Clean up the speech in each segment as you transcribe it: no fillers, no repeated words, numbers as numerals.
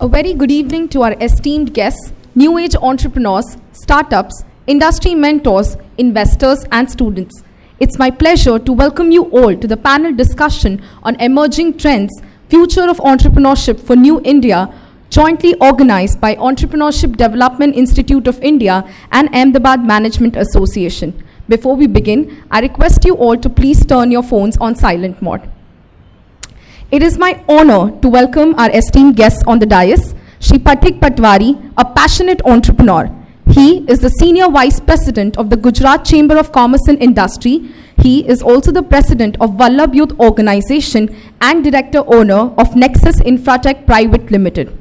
A very good evening to our esteemed guests, new age entrepreneurs, startups, industry mentors, investors, and students. It's my pleasure to welcome you all to the panel discussion on emerging trends, future of entrepreneurship for New India, jointly organized by Entrepreneurship Development Institute of India and Ahmedabad Management Association. Before we begin, I request you all to please turn your phones on silent mode. It is my honor to welcome our esteemed guests on the dais, Shri Pathik Patwari, a passionate entrepreneur. He is the Senior Vice President of the Gujarat Chamber of Commerce and Industry. He is also the President of Vallabh Youth Organization and Director Owner of Nexus Infratech Private Limited.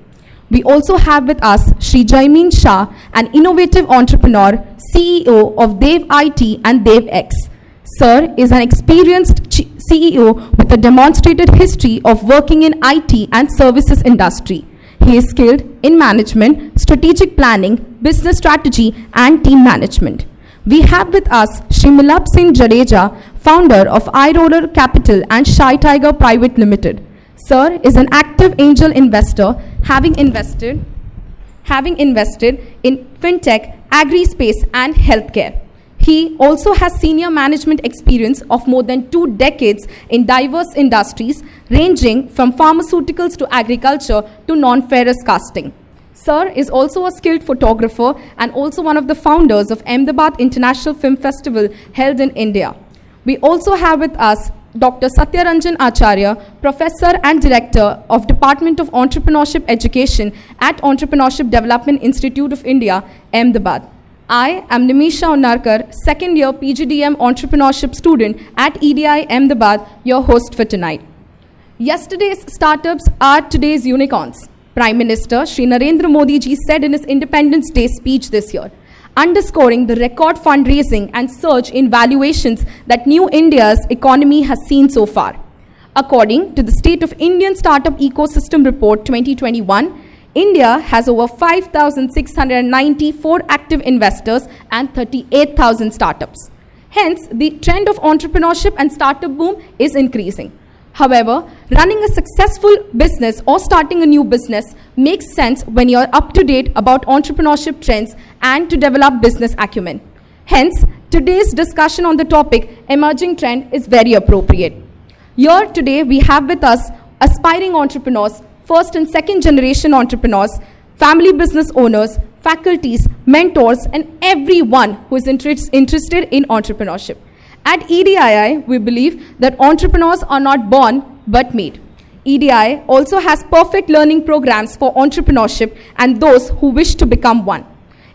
We also have with us Shri Jaimin Shah, an innovative entrepreneur, CEO of Dev IT and DevX. Sir is an experienced CEO with a demonstrated history of working in IT and services industry. He is skilled in management, strategic planning, business strategy, and team management. We have with us Shri Milap Singh Jadeja, founder of iRoller Capital and Shy Tiger Private Limited. Sir is an active angel investor, having invested in fintech, agri-space, and healthcare. He also has senior management experience of more than 2 decades in diverse industries, ranging from pharmaceuticals to agriculture to non-ferrous casting. Sir is also a skilled photographer and also one of the founders of Ahmedabad International Film Festival held in India. We also have with us Dr. Satyaranjan Acharya, Professor and Director of Department of Entrepreneurship Education at Entrepreneurship Development Institute of India, Ahmedabad. I am Nimisha Unnarkar, second year PGDM entrepreneurship student at EDI Ahmedabad, your host for tonight. Yesterday's startups are today's unicorns. Prime Minister Shri Narendra Modi ji said in his Independence Day speech this year, underscoring the record fundraising and surge in valuations that New India's economy has seen so far. According to the State of Indian Startup Ecosystem Report 2021, India has over 5,694 active investors and 38,000 startups. Hence, the trend of entrepreneurship and startup boom is increasing. However, running a successful business or starting a new business makes sense when you're up to date about entrepreneurship trends and to develop business acumen. Hence, today's discussion on the topic emerging trend is very appropriate. Here today we have with us aspiring entrepreneurs, first and second generation entrepreneurs, family business owners, faculties, mentors, and everyone who is interested in entrepreneurship. At EDII, we believe that entrepreneurs are not born but made. EDI also has perfect learning programs for entrepreneurship and those who wish to become one.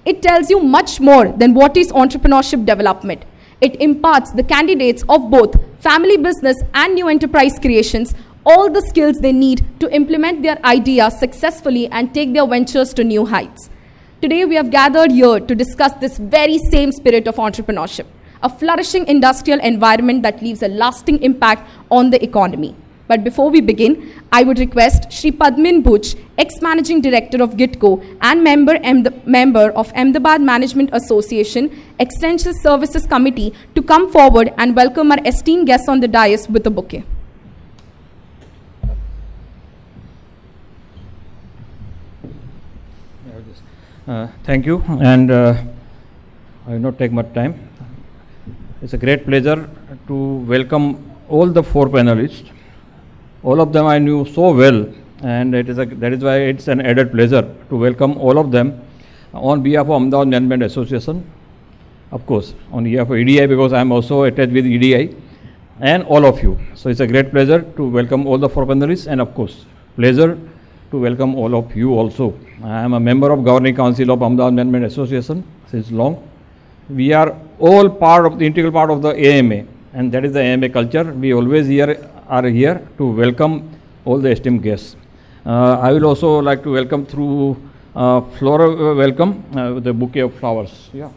It tells you much more than what is entrepreneurship development. It imparts the candidates of both family business and new enterprise creations all the skills they need to implement their ideas successfully and take their ventures to new heights. Today we have gathered here to discuss this very same spirit of entrepreneurship, a flourishing industrial environment that leaves a lasting impact on the economy. But before we begin, I would request Shri Padmin Bhuj, ex-managing director of GITCO and member of Ahmedabad Management Association Extension Services Committee, to come forward and welcome our esteemed guests on the dais with a bouquet. Thank you, and I will not take much time. It's a great pleasure to welcome all the 4 panelists. All of them I knew so well, and that is why it's an added pleasure to welcome all of them on behalf of Ahmedabad Management Association, of course, on behalf of EDI, because I am also attached with EDI, and all of you. So it's a great pleasure to welcome all the 4 panelists, and of course, pleasure to welcome all of you also. I am a member of Governing Council of Ahmedabad Management Association since long. We are all integral part of the AMA, and that is the AMA culture. We always are here to welcome all the esteemed guests. I will also like to welcome through floral welcome with a bouquet of flowers. Yeah.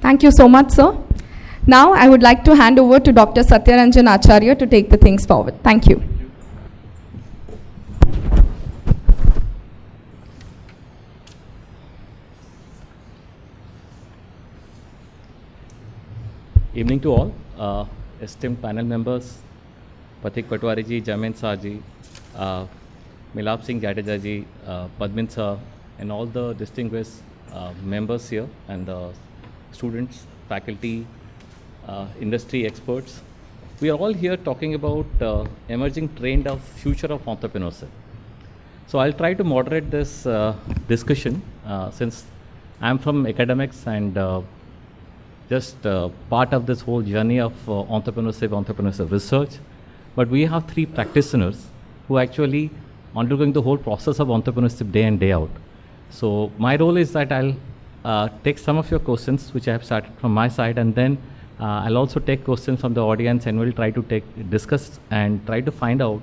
Thank you so much, sir. Now I would like to hand over to Dr. Satyaranjan Acharya to take the things forward. Thank you. Evening to all, esteemed panel members, Pathik Patwari ji, Jamin Sir ji, Milap Singh Jadeja ji, Padmin sir, and all the distinguished members here, and the students, faculty, industry experts. We are all here talking about emerging trend of future of entrepreneurship. So I'll try to moderate this discussion since I'm from academics and just part of this whole journey of entrepreneurship research. But we have three practitioners who actually undergoing the whole process of entrepreneurship day in, day out. So my role is that I'll take some of your questions, which I have started from my side, and then I'll also take questions from the audience, and we'll try to discuss and try to find out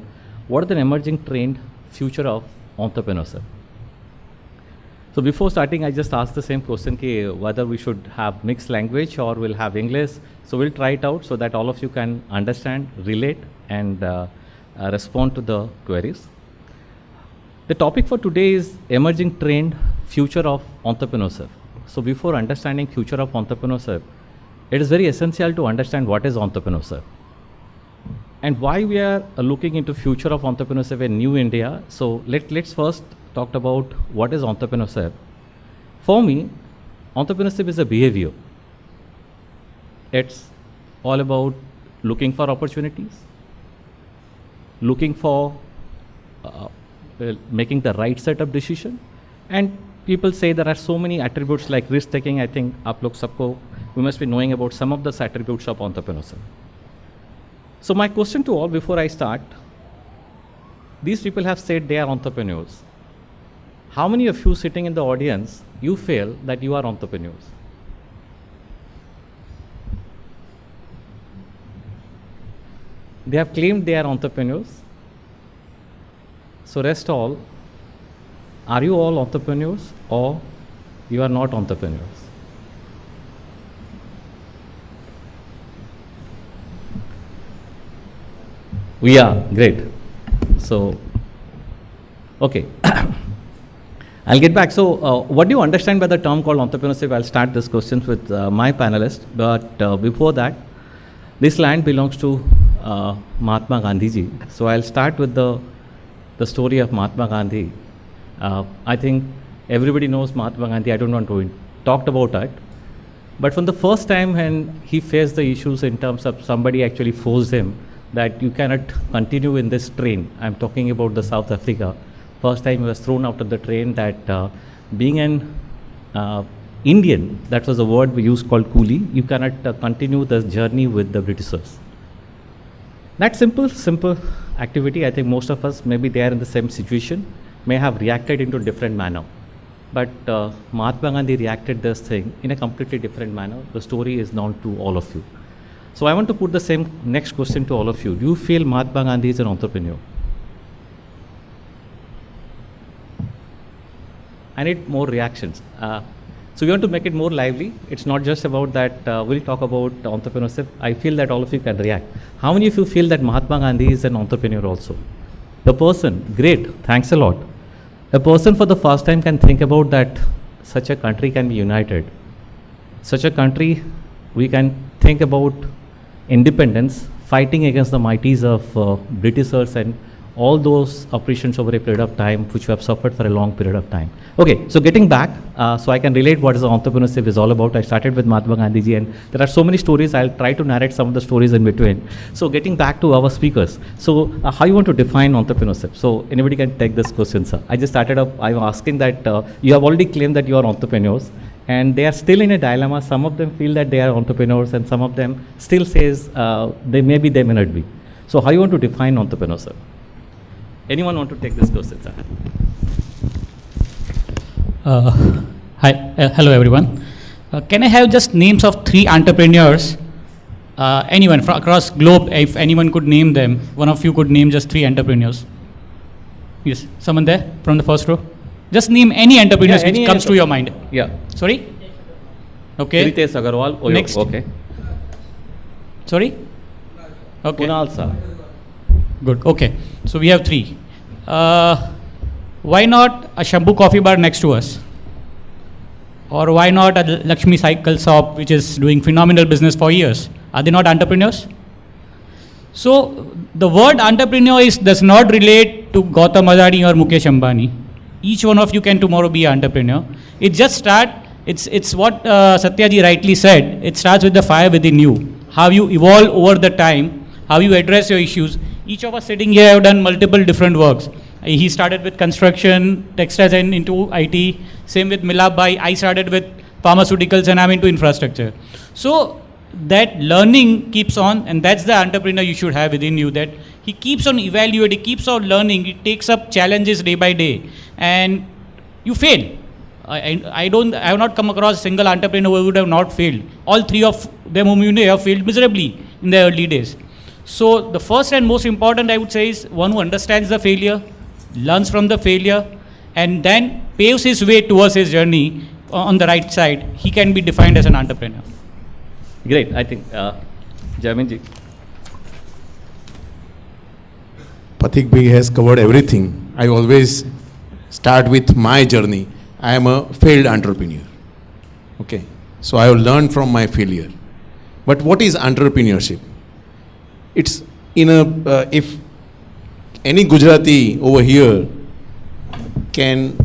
what is the emerging trend future of entrepreneurship. So before starting, I just asked the same question, whether we should have mixed language or we'll have English. So we'll try it out so that all of you can understand, relate, and respond to the queries. The topic for today is emerging trend, future of entrepreneurship. So before understanding future of entrepreneurship, it is very essential to understand what is entrepreneurship and why we are looking into future of entrepreneurship in New India. So let's first talk about what is entrepreneurship. For me, entrepreneurship is a behavior. It's all about looking for opportunities, looking for making the right set of decision, and people say there are so many attributes like risk taking. I think we must be knowing about some of those attributes of entrepreneurship. So my question to all before I start, these people have said they are entrepreneurs. How many of you sitting in the audience, you feel that you are entrepreneurs? They have claimed they are entrepreneurs. So rest all, are you all entrepreneurs or you are not entrepreneurs? We are, great. So, okay. I'll get back. So, what do you understand by the term called entrepreneurship? I'll start this question with my panelists. But before that, this land belongs to Mahatma Gandhi ji. So, I'll start with the story of Mahatma Gandhi. I think everybody knows Mahatma Gandhi. I don't want to talk about it. But from the first time when he faced the issues in terms of somebody actually forced him that you cannot continue in this train. I'm talking about the South Africa. First time he was thrown out of the train that being an Indian, that was a word we used called coolie, you cannot continue the journey with the Britishers. That simple activity, I think most of us, maybe they are in the same situation, may have reacted into a different manner. But Mahatma Gandhi reacted this thing in a completely different manner. The story is known to all of you. So I want to put the same next question to all of you. Do you feel Mahatma Gandhi is an entrepreneur? I need more reactions. So we want to make it more lively. It's not just about that we'll talk about entrepreneurship. I feel that all of you can react. How many of you feel that Mahatma Gandhi is an entrepreneur also? The person, great, thanks a lot. A person for the first time can think about that such a country can be united. Such a country, we can think about independence, fighting against the mighties of Britishers and all those oppressions over a period of time which we have suffered for a long period of time. Okay, so getting back, so I can relate what is entrepreneurship is all about. I started with Mahatma Gandhi ji and there are so many stories. I'll try to narrate some of the stories in between. So getting back to our speakers. So how you want to define entrepreneurship? So anybody can take this question, sir. I just started up, I'm asking that you have already claimed that you are entrepreneurs and they are still in a dilemma. Some of them feel that they are entrepreneurs and some of them still says they may not be. So how you want to define entrepreneurship? Anyone want to take this question, sir? Hi, hello everyone. Can I have just names of 3 entrepreneurs anyone across globe, if anyone could name them, one of you could name just 3 entrepreneurs. Yes, someone there from the first row? Just name any entrepreneurs Yeah, which any comes to your mind. Yeah. Sorry? Okay. Ritesh Agarwal. Oh, Next. Okay. Sorry? Okay. Kunal sir. Good. Okay. So we have 3. Why not a Shambhu coffee bar next to us? Or why not a Lakshmi cycle shop which is doing phenomenal business for years? Are they not entrepreneurs? So the word entrepreneur does not relate to Gautam Adani or Mukesh Ambani. Each one of you can tomorrow be an entrepreneur. It just it's what Satyaji rightly said. It starts with the fire within you. How you evolve over the time, how you address your issues. Each of us sitting here have done multiple different works. He started with construction, textiles and into IT. Same with Milab Bhai. I started with pharmaceuticals and I'm into infrastructure. So that learning keeps on, and that's the entrepreneur you should have within you, that he keeps on evaluating, keeps on learning, he takes up challenges day by day, and you fail. I have not come across a single entrepreneur who would have not failed. All 3 of them whom you know have failed miserably in their early days. So the first and most important I would say is one who understands the failure, learns from the failure, and then paves his way towards his journey on the right side. He can be defined as an entrepreneur. Great. I think Jamin ji. Pathik Bhai has covered everything. I always start with my journey. I am a failed entrepreneur. Okay. So I have learned from my failure. But what is entrepreneurship? It's if any Gujarati over here can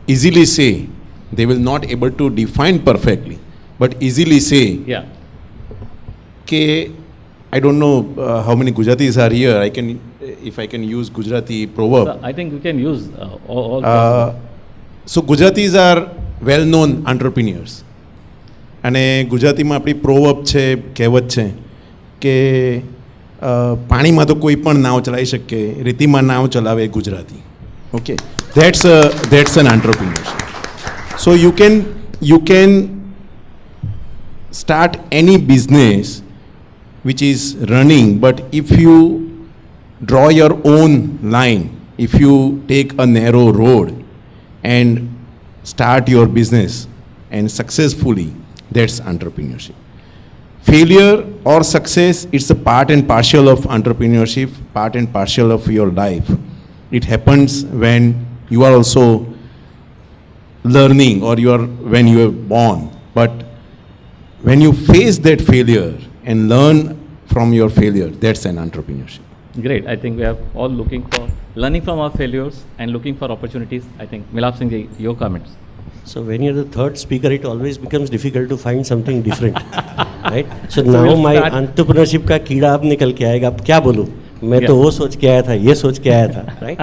easily say, they will not able to define perfectly, but easily say, Yeah. I don't know how many Gujaratis are here. If I can use Gujarati proverb. So I think we can use all So Gujaratis are well-known entrepreneurs. અને ગુજરાતીમાં આપણી proverb છે, કહેવત છે કે પાણીમાં તો કોઈ પણ નાવ ચલાવી શકે, રેતીમાં નાવ ચલાવે Gujarati. Okay, that's an entrepreneurship. So you can start any business which is running, but if you draw your own line, if you take a narrow road and start your business and successfully, that's entrepreneurship. Failure or success, it's a part and parcel of entrepreneurship, part and parcel of your life. It happens when you are also learning or when you are born. But when you face that failure and learn from your failure, that's an entrepreneurship. Great. I think we are all looking for learning from our failures and looking for opportunities. I think Milap Singh ji, your comments. So when you're the third speaker, it always becomes difficult to find something different, right? So now my entrepreneurship का कीड़ा अब निकल के आएगा. अब क्या बोलूँ? मैं तो वो सोच के आया था, ये सोच के आया था, right?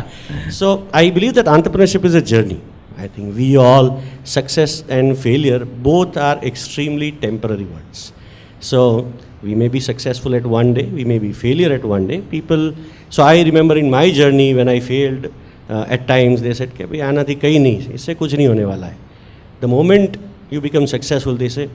So I believe that entrepreneurship is a journey. I think we all, success and failure, both are extremely temporary words. So we may be successful at one day, we may be failure at one day. So I remember in my journey when I failed, at times they said कि भाई आना थी कहीं नहीं, इससे कुछ नहीं होने वाला है. The moment you become successful, they say,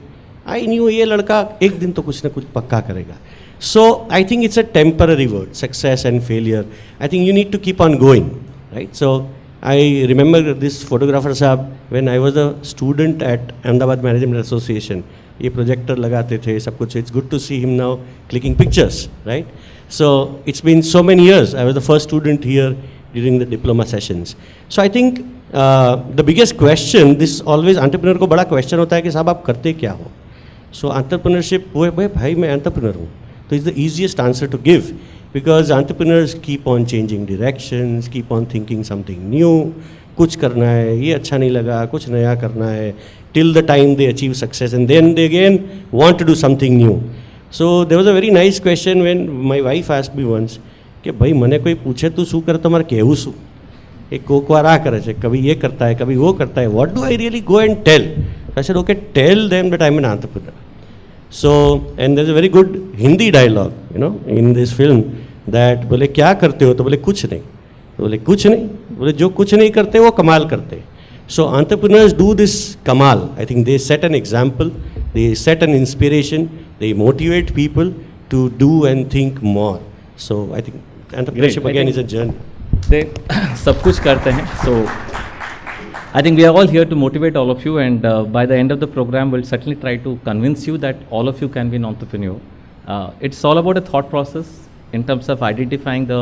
I knew ये लड़का एक दिन तो कुछ ना कुछ पक्का करेगा. So I think it's a temporary word, success and failure. I think you need to keep on going, right? So I remember this photographer साहब, when I was a student at Ahmedabad Management Association, ये projector लगाते थे सब कुछ. It's good to see him now clicking pictures, right? So it's been so many years. I was the first student here during the diploma sessions. So I think the biggest question, this always entrepreneur को बड़ा question होता है कि साहब आप करते क्या हो? So entrepreneurship, वो है भाई मैं entrepreneur हूँ. So it's the easiest answer to give because entrepreneurs keep on changing directions, keep on thinking something new. कुछ करना है, ये अच्छा नहीं लगा, कुछ नया करना है, till the time they achieve success, and then they again want to do something new. So there was a very nice question when my wife asked me once कि भाई મને કોઈ પૂછે તું શું કરે તમારે કહેવું શું? એ કોક વાર આ કરે છે, કभी ये करता है, कभी वो करता है. What do I really go and tell? I said, okay, tell them that I'm an entrepreneur. So, and there's a very good Hindi dialogue, in this film that बोले क्या करते हो? तो बोले कुछ नहीं. तो बोले कुछ नहीं. बोले जो कुछ नहीं करते वो कमाल करते. So entrepreneurs do this kamal. I think they set an example, they set an inspiration, They motivate people to do and think more. So I think entrepreneurship Great. I again think- is a journey. they सब कुछ करते हैं. So I think we are all here to motivate all of you, and by the end of the program, we'll certainly try to convince you that all of you can be an entrepreneur. It's all about a thought process in terms of identifying the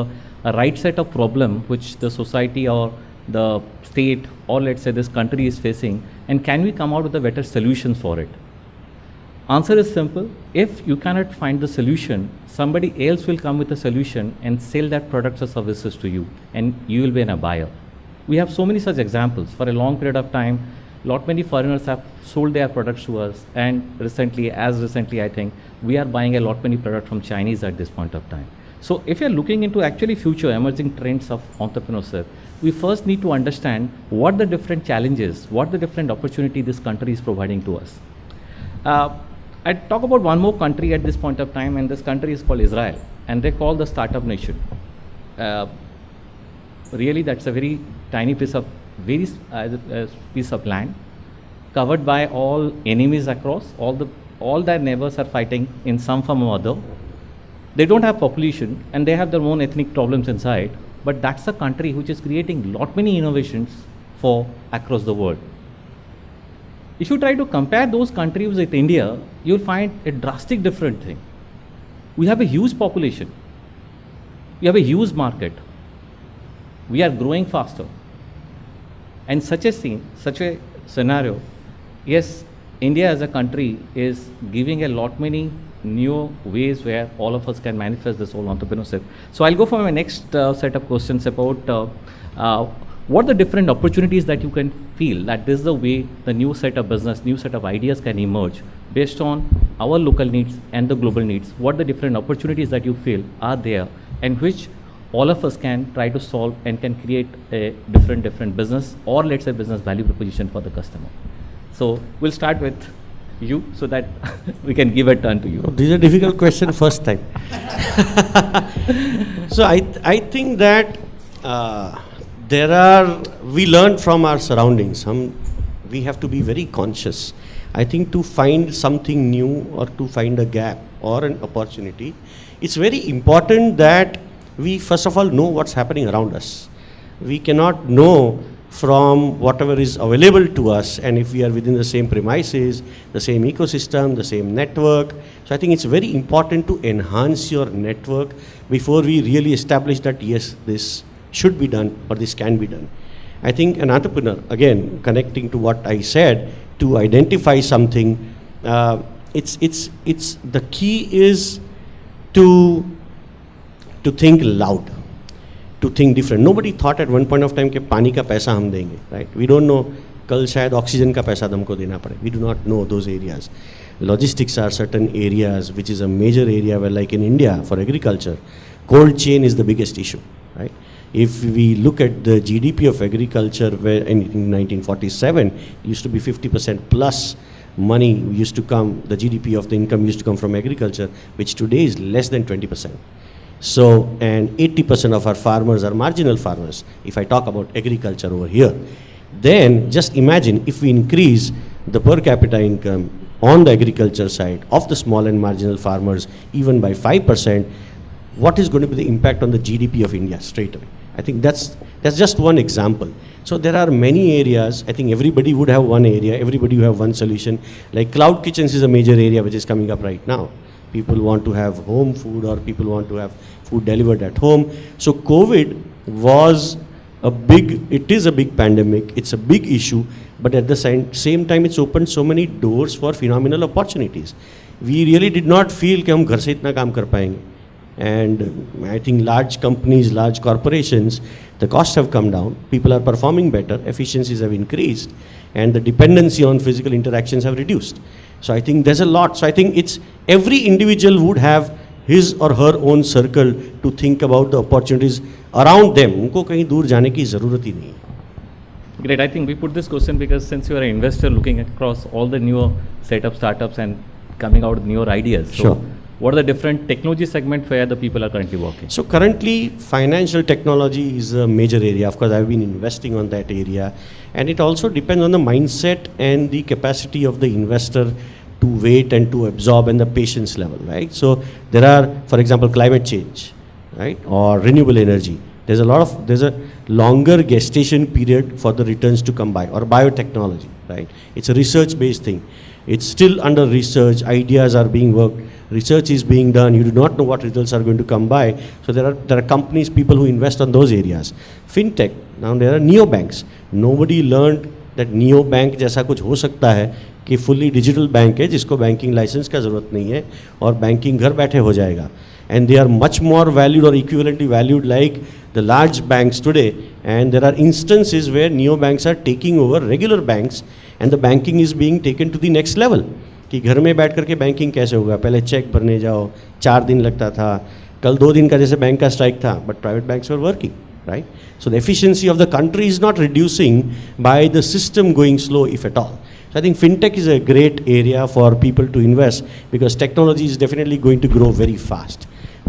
right set of problem which the society or the state or let's say this country is facing, and can we come out with a better solution for it? Answer is simple. If you cannot find the solution, somebody else will come with a solution and sell that products or services to you, and you will be a buyer. We have so many such examples. For a long period of time, lot many foreigners have sold their products to us, and recently, I think, we are buying a lot many products from Chinese at this point of time. So if you're looking into actually future emerging trends of entrepreneurship, we first need to understand what the different challenges, what the different opportunity this country is providing to us. I talk about one more country at this point of time, and this country is called Israel, and they call the startup nation. Really, that's a very tiny piece of piece of land, covered by all enemies across. All their neighbors are fighting in some form or other. They don't have population, and they have their own ethnic problems inside. But that's a country which is creating lot many innovations for across the world. If you try to compare those countries with India, you'll find a drastic different thing. We have a huge population. We have a huge market. We are growing faster. And such a scenario, yes, India as a country is giving a lot many new ways where all of us can manifest this whole entrepreneurship. So I'll go for my next set of questions about what are the different opportunities that you can feel that this is the way the new set of business, new set of ideas can emerge based on our local needs and the global needs. What the different opportunities that you feel are there, and which all of us can try to solve and can create a different business, or let's say business value proposition for the customer. So we'll start with you so that we can give a turn to you. This is a difficult question first time. So I think that we learn from our surroundings. We have to be very conscious. I think to find something new or to find a gap or an opportunity, it's very important that we first of all know what's happening around us. We cannot know from whatever is available to us, and if we are within the same premises, the same ecosystem, the same network. So I think it's very important to enhance your network before we really establish that yes, this should be done or this can be done. I think an entrepreneur, again, connecting to what I said, to identify something, it's the key is to think loud, to think different. Nobody thought at one point of time कि पानी का पैसा हम देंगे, right? We don't know कल शायद oxygen का पैसा हमको देना पड़े. We do not know those areas. Logistics are certain areas which is a major area where, like in India for agriculture, cold chain is the biggest issue, right? If we look at the GDP of agriculture, where in 1947 it used to be 50% plus money used to come, the GDP of the income used to come from agriculture, which today is less than 20%. So, and 80% of our farmers are marginal farmers, if I talk about agriculture over here. Then just imagine if we increase the per capita income on the agriculture side of the small and marginal farmers even by 5%, what is going to be the impact on the GDP of India straight away? I think that's just one example. So there are many areas. I think everybody would have one area, everybody would have one solution. Like cloud kitchens is a major area which is coming up right now. People want to have home food, or people want to have food delivered at home. So COVID was it is a big pandemic, it's a big issue, but at the same time it's opened so many doors for phenomenal opportunities. We really did not feel कि हम घर से इतना काम कर पाएंगे. And I think large companies, large corporations, the costs have come down, people are performing better, efficiencies have increased, and the dependency on physical interactions have reduced. So I think there's a lot. So I think it's every individual would have his or her own circle to think about the opportunities around them. उनको कहीं दूर जाने की ज़रूरत ही नहीं है. Great. I think we put this question because since you are an investor looking across all the newer set of startups and coming out with newer ideas. So Sure. what are the different technology segment where the people are currently working? So currently, financial technology is a major area. Of course, I've been investing on that area, and it also depends on the mindset and the capacity of the investor to wait and to absorb, and the patience level, right? So there are, for example, climate change, right, or renewable energy. There's a longer gestation period for the returns to come by, or biotechnology, right? It's a research-based thing. It's still under research, ideas are being worked, research is being done, you do not know what results are going to come by. So there are companies, people who invest on those areas. Fintech, now there are neobanks. Nobody learned that neobank जैसा कुछ हो सकता है कि fully digital bank है जिसको banking license का ज़रूरत नहीं है और banking घर बैठे हो जाएगा. And they are much more valued or equivalently valued like the large banks today. And there are instances where neobanks are taking over regular banks and the banking is being taken to the next level. कि घर में बैठ करके banking कैसे होगा, पहले check भरने जाओ 4 दिन लगता था, कल 2 दिन का जैसे बैंक का स्ट्राइक था, but private banks were working, right? So the efficiency of the country is not reducing by the system going slow if at all. So I think fintech is a great area for people to invest because technology is definitely going to grow very fast.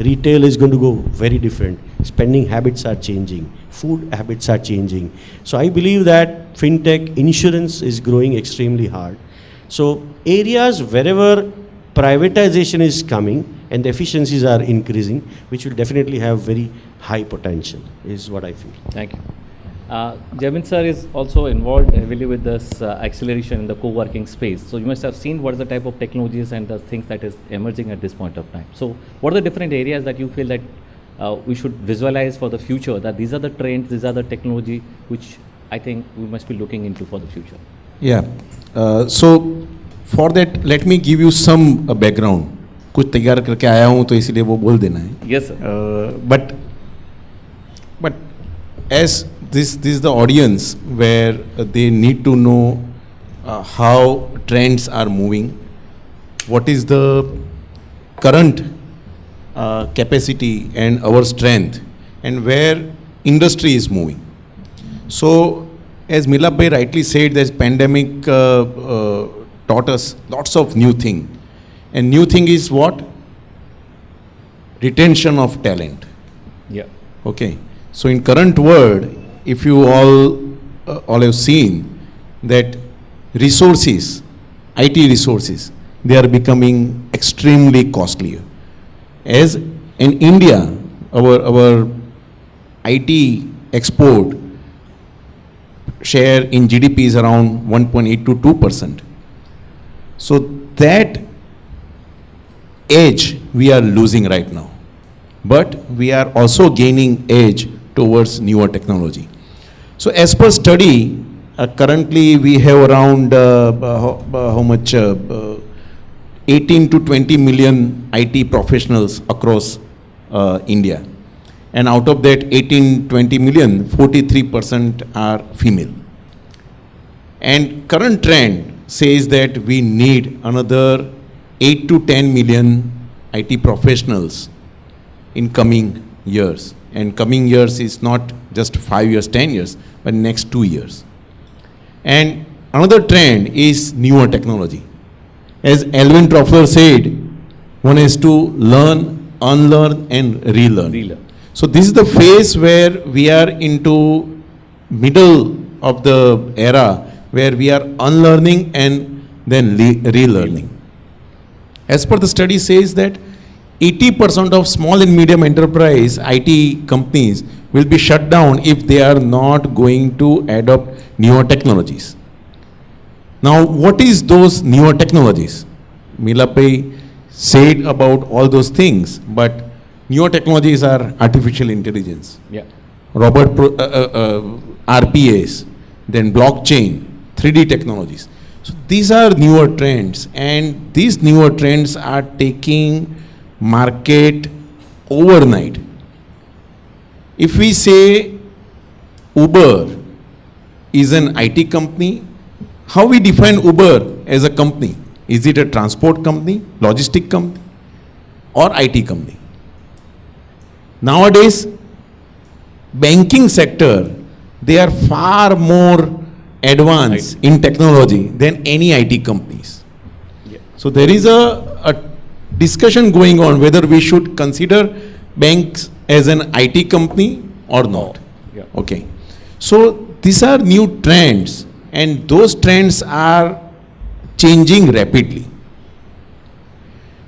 Retail is going to go very different. Spending habits are changing. Food habits are changing. So I believe that fintech, insurance is growing extremely hard. So areas wherever privatization is coming and the efficiencies are increasing, which will definitely have very high potential, is what I feel. Thank you. Jamin sir is also involved heavily with this acceleration in the co-working space. So you must have seen what is the type of technologies and the things that is emerging at this point of time. So what are the different areas that you feel that we should visualize for the future, that these are the trends, these are the technology which I think we must be looking into for the future? Yeah. So for that, let me give you some background. कुछ तैयार करके आया हूँ तो इसीलिए वो बोल देना है. Yes sir. But as this is the audience where they need to know how trends are moving, what is the current capacity and our strength, and where industry is moving. So as Milap bhai rightly said, this pandemic taught us lots of new thing, and new thing is what? Retention of talent. Yeah. Okay. So in current world, if you all have seen that resources, IT resources, they are becoming extremely costlier. As in India, our IT export share in GDP is around 1.8 to 2%. So that edge we are losing right now, but we are also gaining edge towards newer technology. So as per study, currently we have around how much 18 to 20 million IT professionals across India, and out of that 18-20 million, 43% are female. And current trend says that we need another 8 to 10 million IT professionals in coming years. And coming years is not just 5 years, 10 years, but next 2 years. And another trend is newer technology. As Alvin Toffler said, one is to learn, unlearn, and relearn. So this is the phase where we are into middle of the era where we are unlearning and then relearning. As per the study says that 80% of small and medium enterprise IT companies will be shut down if they are not going to adopt newer technologies. Now, what is those newer technologies? Milap said about all those things, but newer technologies are artificial intelligence, RPAs, then blockchain, 3D technologies. So these are newer trends, and these newer trends are taking market overnight. If we say Uber is an IT company, how we define Uber as a company? Is it a transport company, logistic company, or IT company? Nowadays, banking sector, they are far more advanced in technology than any IT companies. So there is a discussion going on whether we should consider banks as an IT company or not. Okay. So these are new trends, and those trends are changing rapidly.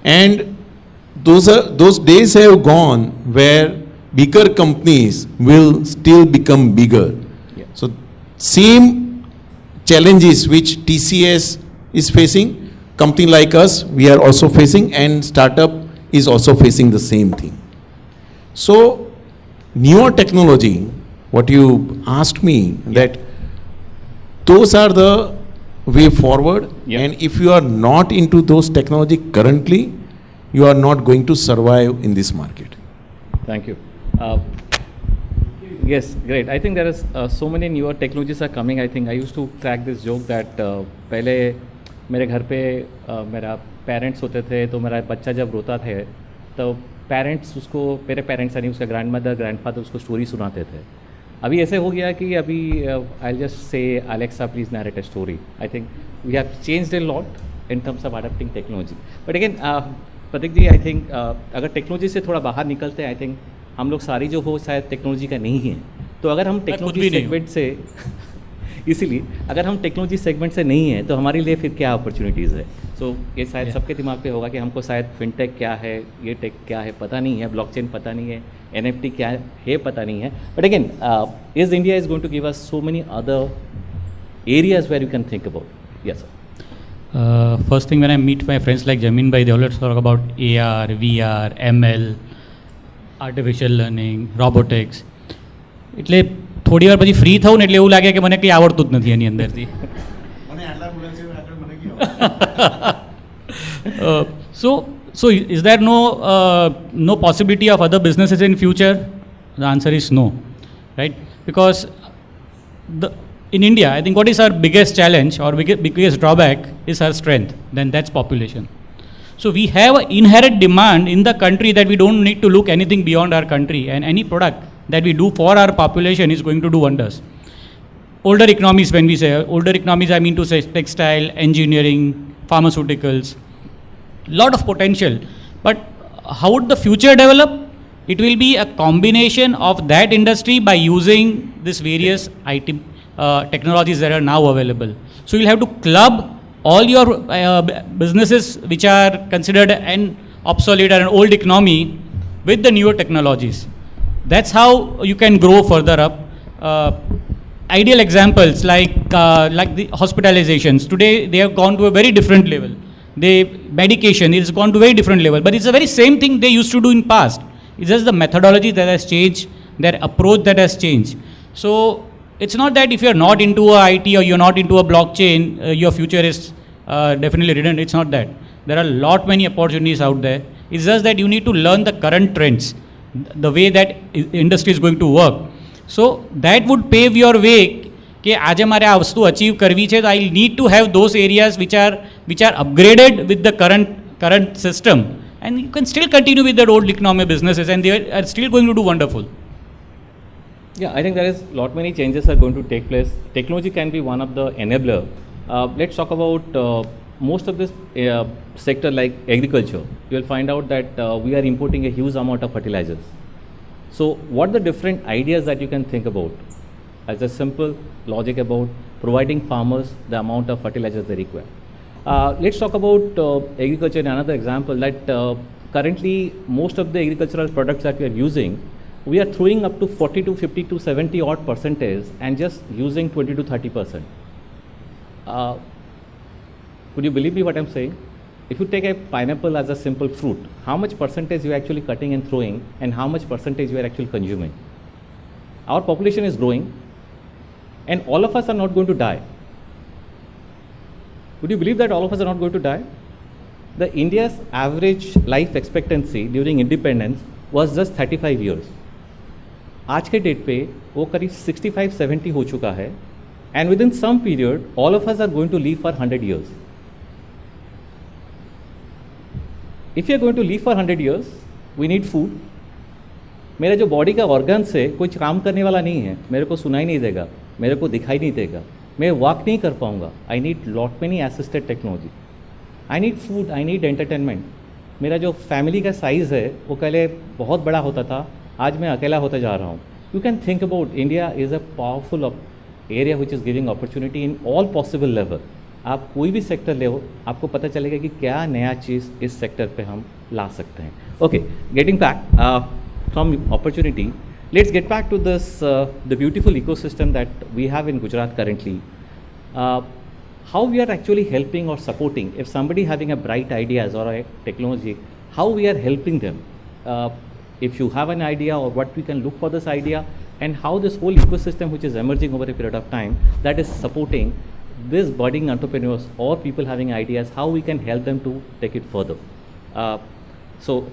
And those days have gone where bigger companies will still become bigger. Yeah. So same challenges which TCS is facing, company like us, we are also facing, and startup is also facing the same thing. So newer technology, what you asked me, that those are the way forward. Yeah. And if you are not into those technology currently, you are not going to survive in this market. Thank you. Yes, great. I think there is so many newer technologies are coming. I think I used to crack this joke that पहले मेरे घर पे मेरा parents होते थे, तो मेरा बच्चा जब रोता थे तो पेरेंट्स उसको, मेरे पेरेंट्स यानी उसका ग्रैंडमदर ग्रैंडफादर उसको स्टोरी सुनाते थे. अभी ऐसे हो गया कि अभी I just say Alexa please narrate a story. I think we have changed a lot in terms of adopting technology. But again Prateek ji, I think अगर टेक्नोलॉजी से थोड़ा बाहर निकलते हैं, आई थिंक हम लोग सारी जो हो शायद टेक्नोलॉजी का नहीं है. तो अगर हम टेक्नोलॉजी सेगमेंट से इसीलिए अगर हम टेक्नोलॉजी सेगमेंट से नहीं हैं तो हमारे लिए फिर क्या अपॉर्चुनिटीज़ है. सो ये शायद सबके दिमाग पे होगा कि हमको शायद फिनटेक क्या है, ये टेक क्या है पता नहीं है, ब्लॉकचेन पता नहीं है, NFT क्या है पता नहीं है. But again is India is going to give us so many other areas where you can think about. Yes, sir. First thing, when I meet my friends like Jamin bhai, they always talk about AR, VR, ML, artificial learning, robotics. એટલે થોડી વાર પછી free થવું ને એટલે એવું લાગે કે મને કંઈ આવડતું જ નથી એની અંદરથી. So is there no possibility of other businesses in future? The answer is no, right? Because in India, I think what is our biggest challenge or biggest drawback is our strength. Then that's population. So we have an inherent demand in the country that we don't need to look anything beyond our country, and any product that we do for our population is going to do wonders. Older economies, when we say older economies, I mean to say textile, engineering, pharmaceuticals, lot of potential. But how would the future develop? It will be a combination of that industry by using these various IT technologies that are now available. So you'll have to club all your businesses which are considered an obsolete or an old economy with the newer technologies. That's how you can grow further up. Ideal examples like the hospitalizations. Today they have gone to a very different level. Medication is gone to a very different level, but it's the very same thing they used to do in past. It's just the methodology that has changed, their approach that has changed. So it's not that if you're not into a IT or you're not into a blockchain, your future is definitely redundant. It's not that. There are many opportunities out there. It's just that you need to learn the current trends, the way that industry is going to work. So that would pave your way कि આજે મારે આ વસ્તુ achieve કરવી છે તો I need to have those areas which are upgraded with the current system, and you can still continue with that old economic businesses and they are still going to do wonderful. Yeah, I think there is many changes are going to take place. Technology can be one of the enabler. Let's talk about most of this sector like agriculture. You will find out that we are importing a huge amount of fertilizers. So what are the different ideas that you can think about as a simple logic about providing farmers the amount of fertilizers they require? Let's talk about agriculture in another example, that currently most of the agricultural products that we are using, we are throwing up to 40 to 50 to 70 odd percentage and just using 20 to 30%. Could you believe me what I'm saying? If you take a pineapple as a simple fruit, how much percentage you are actually cutting and throwing, and how much percentage you are actually consuming? Our population is growing, and all of us are not going to die. Would you believe that all of us are not going to die? The India's average life expectancy during independence was just 35 years. आज के date पे वो करीब 65-70 हो चुका है, and within some period all of us are going to live for 100 years. If you are going to live for 100 years, we need food. मेरा जो बॉडी का ऑर्गन्स है कोई काम करने वाला नहीं है, मेरे को सुनाई नहीं देगा, मेरे को दिखाई नहीं देगा, मैं वॉक नहीं कर पाऊँगा. I need lot many assisted technology. I need food, I need entertainment. मेरा जो फैमिली का साइज़ है वो पहले बहुत बड़ा होता था, आज मैं अकेला होता जा रहा हूँ. You can think about India is a powerful area which is giving opportunity in all possible level. आप कोई भी सेक्टर ले हो, आपको पता चलेगा कि क्या नया चीज़ इस सेक्टर पे हम ला सकते हैं. Okay, getting back from opportunity, let's get back to this the beautiful ecosystem that we have in Gujarat currently. How we are actually helping or supporting, if somebody having a bright ideas or a technology, how we are helping them. If you have an idea or what we can look for this idea, and how this whole ecosystem which is emerging over a period of time that is supporting these budding entrepreneurs or people having ideas, how we can help them to take it further. So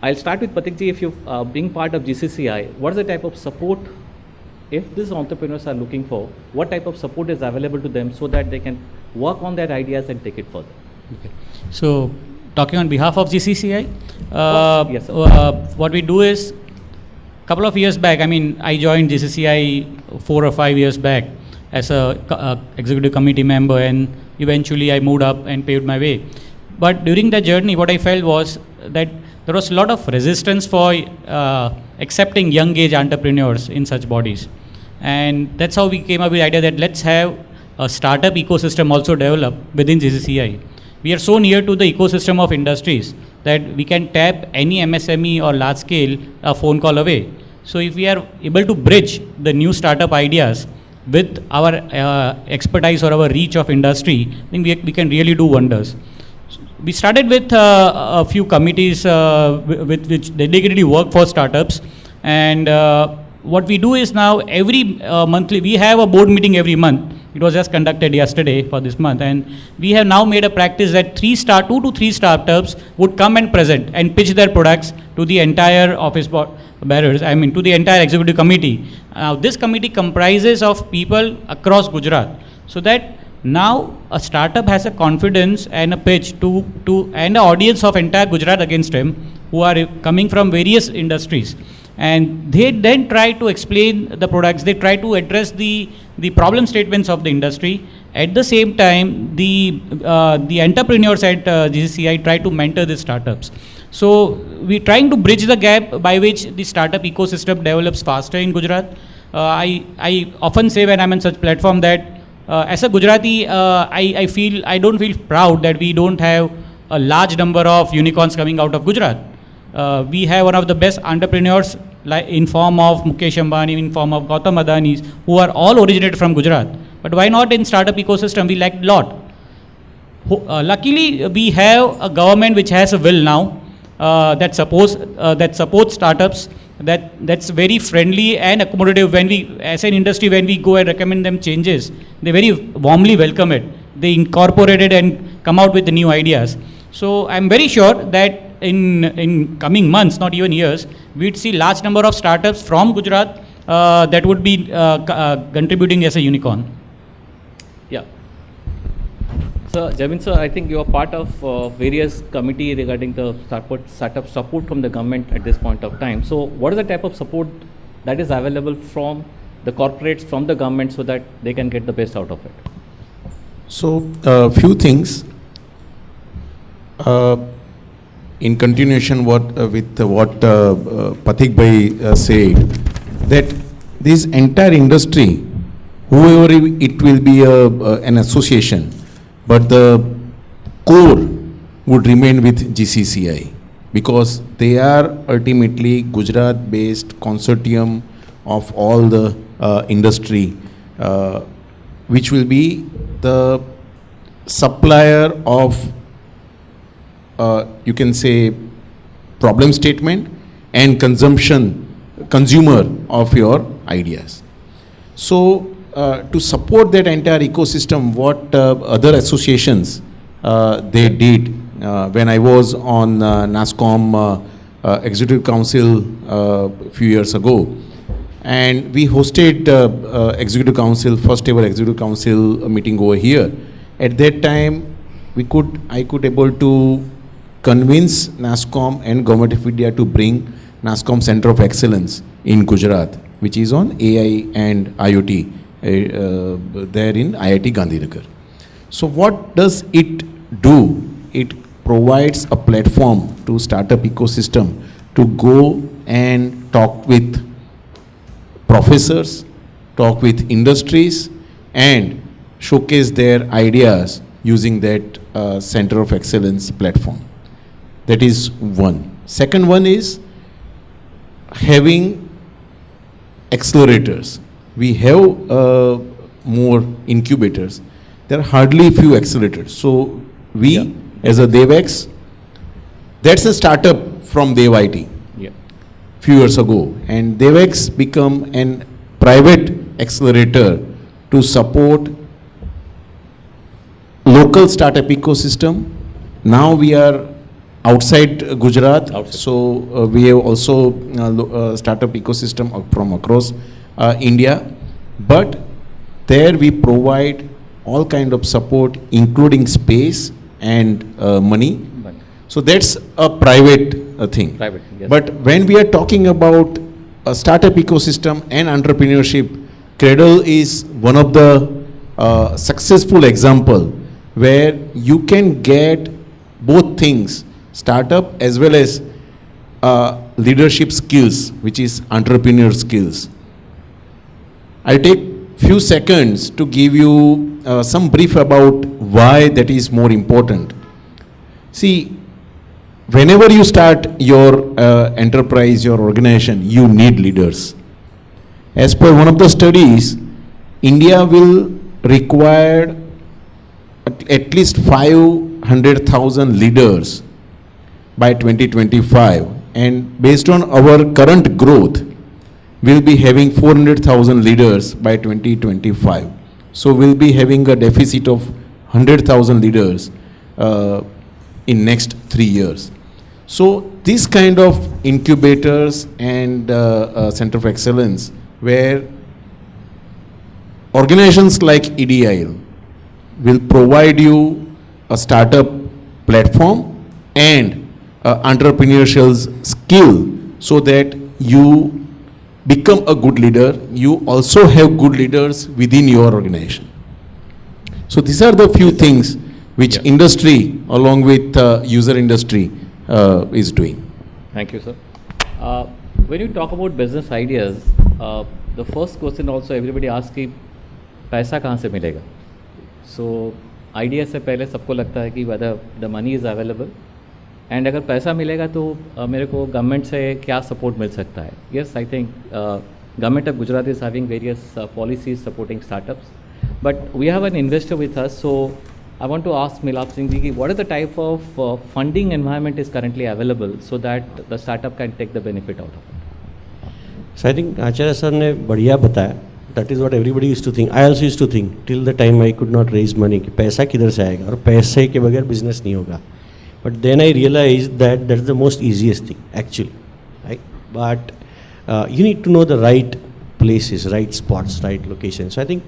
I'll start with Patikji. If you being part of GCCI, what is the type of support, if these entrepreneurs are looking for, what type of support is available to them so that they can work on their ideas and take it further? Okay. So, talking on behalf of GCCI, yes, sir. what we do is, couple of years back, I mean, I joined GCCI 4 or 5 years back as a executive committee member, and eventually I moved up and paved my way. But during that journey, what I felt was that there was a lot of resistance for accepting young age entrepreneurs in such bodies. And that's how we came up with the idea that let's have a startup ecosystem also develop within GCCI. We are so near to the ecosystem of industries that we can tap any MSME or large scale a phone call away. So if we are able to bridge the new startup ideas with our expertise or our reach of industry, I think we can really do wonders. We started with a few committees with which dedicatedly work for startups, and what we do is now every monthly, we have a board meeting every month. It was just conducted yesterday for this month, and we have now made a practice that 2 to 3 startups would come and present and pitch their products to the entire office bearers, I mean to the entire executive committee. Now this committee comprises of people across Gujarat, so that now a startup has a confidence and a pitch to and an audience of entire Gujarat against him, who are coming from various industries, and they then try to explain the products, they try to address the problem statements of the industry. At the same time, the entrepreneurs at GCCI try to mentor the startups. So we're trying to bridge the gap by which the startup ecosystem develops faster in Gujarat. I often say when I'm on such platform that as a Gujarati, I don't feel proud that we don't have a large number of unicorns coming out of Gujarat. We have one of the best entrepreneurs, like in form of Mukesh Ambani, in form of Gautam Adani, who are all originated from Gujarat. But why not in startup ecosystem? We lack a lot. Luckily, we have a government which has a will now that supports startups. That's very friendly and accommodative. When we, as an industry, when we go and recommend them changes, they very warmly welcome it. They incorporate it and come out with the new ideas. So I'm very sure that in coming months, not even years, we'd see large number of startups from Gujarat that would be contributing as a unicorn. Yeah. So, Javin sir, I think you are part of various committee regarding the startup support from the government at this point of time. So, what is the type of support that is available from the corporates, from the government, so that they can get the best out of it? So, few things. In continuation with what Patik Bhai said, that this entire industry, whoever it will be an association, but the core would remain with GCCI, because they are ultimately Gujarat-based consortium of all the industry, which will be the supplier of, you can say, problem statement and consumer of your ideas. So, to support that entire ecosystem, what other associations they did when I was on NASSCOM Executive Council a few years ago, and we hosted Executive Council, first ever Executive Council meeting over here. At that time, I could able to convince NASSCOM and Government of India to bring NASSCOM Center of Excellence in Gujarat, which is on AI and IoT. There in IIT Gandhinagar. So what does it do? It provides a platform to startup ecosystem to go and talk with professors, talk with industries, and showcase their ideas using that Center of Excellence platform. That is one. Second one is having accelerators. We have more incubators. There are hardly few accelerators. So we, as a DevX, that's a startup from DevIT Yeah. few years ago, and DevX become an private accelerator to support local startup ecosystem. Now we are outside Gujarat, Outside. so we have also startup ecosystem from across India, but there we provide all kind of support, including space and money. But So that's a private thing. private, yes. But when we are talking about a startup ecosystem and entrepreneurship, Cradle is one of the successful example where you can get both things, startup as well as leadership skills, which is entrepreneur skills. I'll take few seconds to give you some brief about why that is more important. See, whenever you start your enterprise, your organization, you need leaders. As per one of the studies, India will require at least 500,000 leaders by 2025, and based on our current growth, we'll be having 400,000 leaders by 2025. So we'll be having a deficit of 100,000 leaders in next 3 years. So this kind of incubators and Center of Excellence, where organizations like EDIL will provide you a startup platform and entrepreneurial skill so that you become a good leader. You also have good leaders within your organization. So these are the few things which industry along with user industry is doing. Thank you, sir. When you talk about business ideas, the first question also everybody asks कि पैसा कहाँ से मिलेगा? So idea से पहले सबको लगता है कि whether the money is available, and अगर पैसा मिलेगा तो मेरे को गवर्नमेंट से क्या सपोर्ट मिल सकता है? Yes, I think government of Gujarat is having various policies supporting startups, but we have an investor with us, so I want to ask Milap Singh ji, what is the type of funding environment is currently available so that the startup can take the benefit out of it? So I think Acharya sir ने बढ़िया बताया. That is what everybody used to think. I also used to think till the time I could not raise money कि पैसा किधर से आएगा और पैसे के बगैर business नहीं होगा. But then I realized that that's the most easiest thing actually, right? But you need to know the right places, right spots, right locations. So I think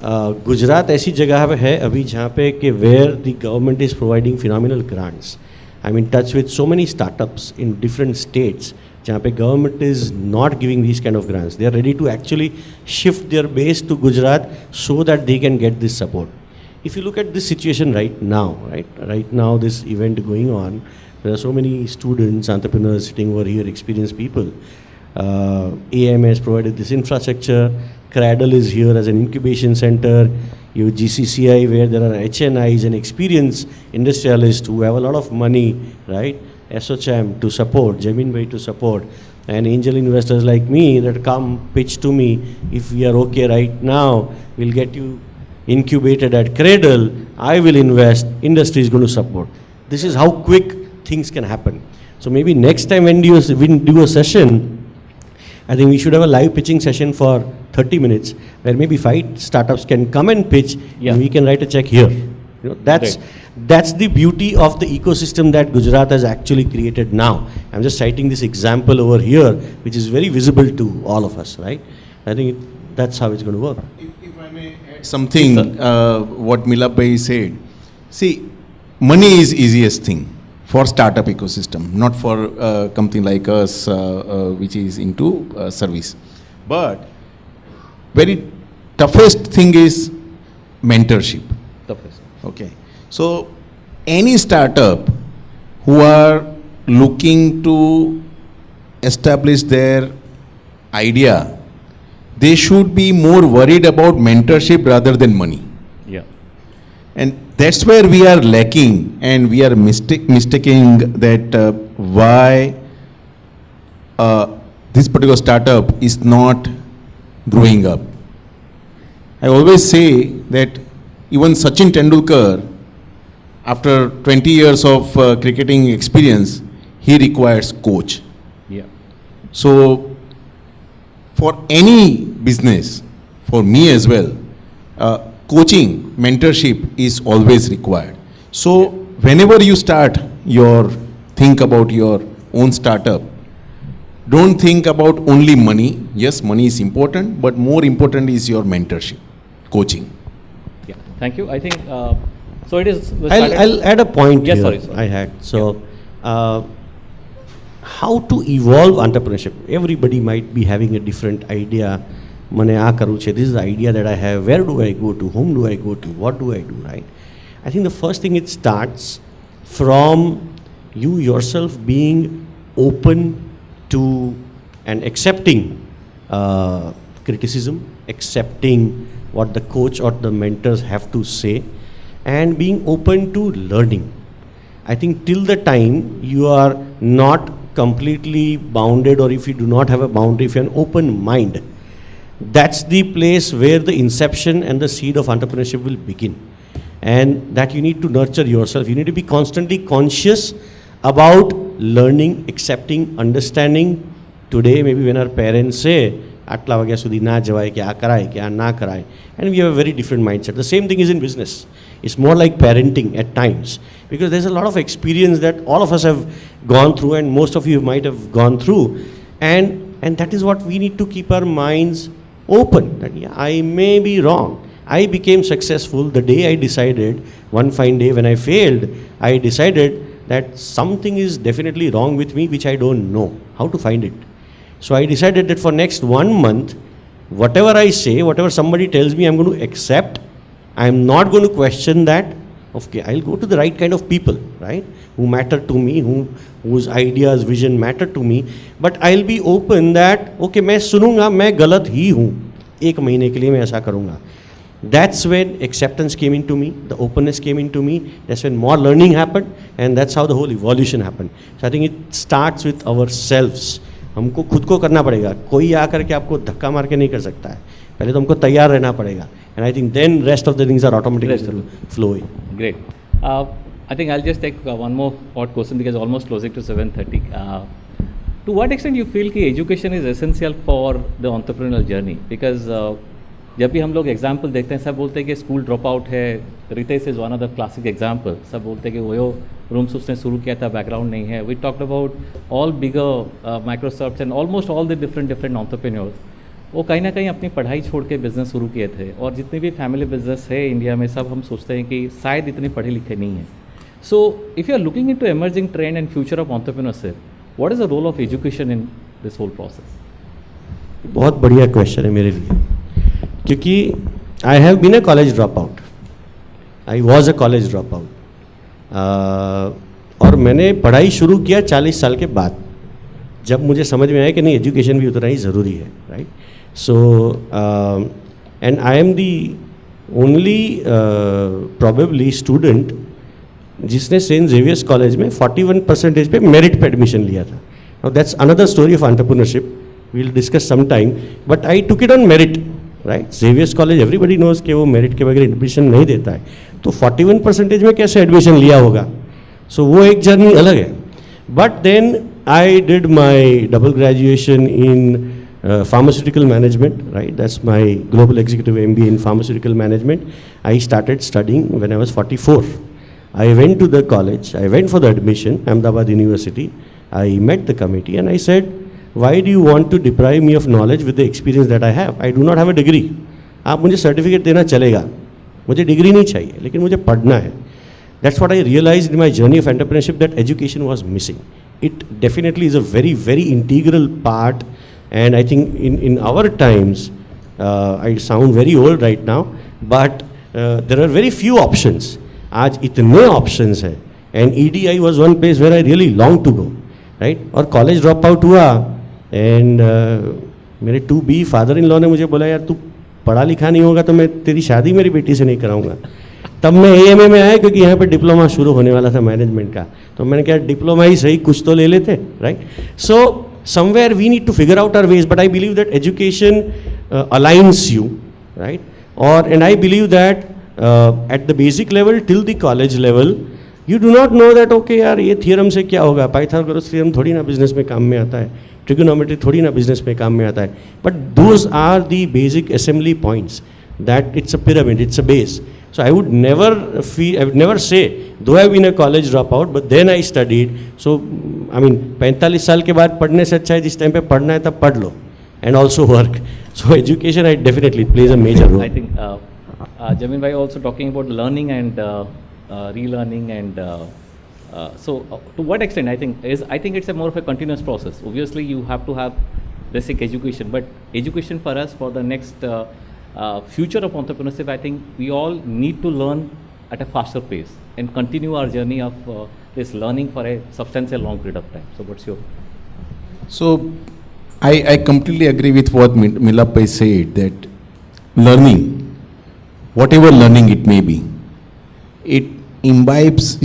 Gujarat ऐसी जगह है अभी जहाँ पे कि where the government is providing phenomenal grants. I'm in touch with so many startups in different states जहाँ पे government is not giving these kind of grants. They are ready to actually shift their base to Gujarat so that they can get this support. If you look at this situation right now this event going on, there are so many students, entrepreneurs sitting over here, experienced people. AM has provided this infrastructure. Cradle is here as an incubation center. You have GCCI where there are HNIs and experienced industrialists who have a lot of money, right? SOCHAM to support, Jamin Bhai to support, and angel investors like me that come pitch to me, if we are okay right now, we'll get you incubated at Cradle, I will invest, industry is going to support. This is how quick things can happen. So maybe next time when we do a session, I think we should have a live pitching session for 30 minutes where maybe 5 startups can come and pitch and we can write a check here. You know, that's the beauty of the ecosystem that Gujarat has actually created now. I'm just citing this example over here, which is very visible to all of us, right? I think that's how it's going to work. If I may add something, what Milap Bhai said. See, money is easiest thing for startup ecosystem, not for a company like us, which is into service. But very toughest thing is mentorship. Toughest. Okay. So any startup who are looking to establish their idea, they should be more worried about mentorship rather than money. And that's where we are lacking, and we are mistaking that why this particular startup is not growing up. I always say that even Sachin Tendulkar, after 20 years of cricketing experience, he requires coach. Yeah. So for any business, for me as well, coaching, mentorship is always required. So whenever you think about your own startup, don't think about only money. Yes, money is important, but more important is your mentorship, coaching. Yeah. Thank you. I think so. It is. I'll add a point Yes, here. sorry. I had so. How to evolve entrepreneurship? Everybody might be having a different idea. Mane aa karu chhe. This is the idea that I have. Where do I go to? Whom do I go to? What do I do? Right? I think the first thing, it starts from you yourself being open to and accepting criticism, accepting what the coach or the mentors have to say, and being open to learning. I think till the time you are not completely bounded, or if you do not have a boundary, if you have an open mind, that's the place where the inception and the seed of entrepreneurship will begin. And that you need to nurture yourself. You need to be constantly conscious about learning, accepting, understanding. Today, maybe when our parents say, "Atla vagya sudhi na jawai, kya karai, kya na karai," and we have a very different mindset. The same thing is in business. It's more like parenting at times, because there's a lot of experience that all of us have gone through, and most of you might have gone through, and that is what we need to keep our minds open. That yeah, I may be wrong. I became successful the day I decided, one fine day when I failed, I decided that something is definitely wrong with me, which I don't know how to find it. So I decided that for next 1 month, whatever I say, whatever somebody tells me, I'm going to accept. I'm not going to question that. Okay, I'll go to the right kind of people, right, who matter to me, whose ideas, vision matter to me. But I'll be open that, okay, मैं सुनूंगा, मैं गलत ही हूँ, 1 महीने के लिए मैं ऐसा करूँगा. That's when acceptance came into me, the openness came into me. That's when more learning happened, and that's how the whole evolution happened. So I think it starts with ourselves. हमको खुद को करना पड़ेगा. कोई आकर के आपको धक्का मार के नहीं कर सकता है. पहले तो हमको तैयार रहना पड़ेगा. And I think then rest of the things are automatically flowing. Great. I think I'll just take one more hot question, because almost closing to 7:30. To what extent you feel कि education is essential for the entrepreneurial journey? Because जब भी हम लोग example देखते हैं, सब बोलते हैं कि स्कूल ड्रॉप आउट है. Ritesh is one of the classic example. सब बोलते हैं कि वो रूम्स उसने शुरू किया था, बैकग्राउंड नहीं है. We talked about all bigger Microsoft and almost all the different entrepreneurs. वो कहीं ना कहीं अपनी पढ़ाई छोड़ के बिज़नेस शुरू किए थे. और जितने भी फैमिली बिजनेस है इंडिया में, सब हम सोचते हैं कि शायद इतने पढ़े लिखे नहीं हैं. So if you are looking into emerging trend and future of entrepreneurship, what is the role of education in this whole process? बहुत बढ़िया क्वेश्चन है मेरे लिए, क्योंकि I have been a college drop out. I was a college drop out. और मैंने पढ़ाई शुरू किया 40 साल के बाद, जब मुझे समझ में आया कि नहीं, एजुकेशन भी उतना ही ज़रूरी है, right. So and I am the only probably student जिसने सेंट जेवियर्स कॉलेज में 41% पे मेरिट पे एडमिशन लिया था. Now that's another story of entrepreneurship, we will discuss some time, but I took it on merit, right. Xavier's college everybody knows कि वो merit के बगैर एडमिशन नहीं देता है. तो 41% में कैसे एडमिशन लिया होगा? सो वो एक जर्नी अलग है. But then I did my double graduation in pharmaceutical management, right? That's my global executive MBA in pharmaceutical management. I started studying when I was 44. I went to the college, I went for the admission, Ahmedabad University. I met the committee and I said, why do you want to deprive me of knowledge with the experience that I have? I do not have a degree. आप मुझे certificate देना चलेगा, मुझे degree नहीं चाहिए, लेकिन मुझे पढ़ना है. That's what I realized in my journey of entrepreneurship, that education was missing. It definitely is a very, very integral part, and I think in our times, I sound very old right now, but there are very few options. आज इतने options हैं, and EDI was one place where I really longed to go, right? और college drop out हुआ, and मेरे 2B father-in-law ने मुझे बोला, यार तू पढ़ा लिखा नहीं होगा तो मैं तेरी शादी मेरी बेटी से नहीं कराऊंगा. तब मैं AMA में आया क्योंकि यहाँ पे डिप्लोमा शुरू होने वाला था मैनेजमेंट का, तो मैंने कहा डिप्लोमा ही सही, कुछ तो ले लेते, right. So somewhere we need to figure out our ways, but I believe that education aligns you, right? And I believe that at the basic level till the college level, you do not know that okay यार ये theorem से क्या होगा, Pythagoras theorem थोड़ी ना business में काम में आता है, trigonometry थोड़ी ना business में काम में आता है, but those are the basic assembly points, that it's a pyramid, it's a base. So I would never say, though I've been a college dropout, but then I studied. So I mean 45 साल के बाद पढ़ने से अच्छा है जिस time पे पढ़ना है तब पढ़ लो, and also work. So education, I definitely plays a major role. I think Jamin bhai also talking about learning and relearning and so to what extent I think it's a more of a continuous process. Obviously you have to have basic education, but education for us for the next future of entrepreneurship, I think we all need to learn at a faster pace and continue our journey of this learning for a substantial long period of time. So what's your? So I completely agree with what Milappai said, that learning, whatever learning it may be, it imbibes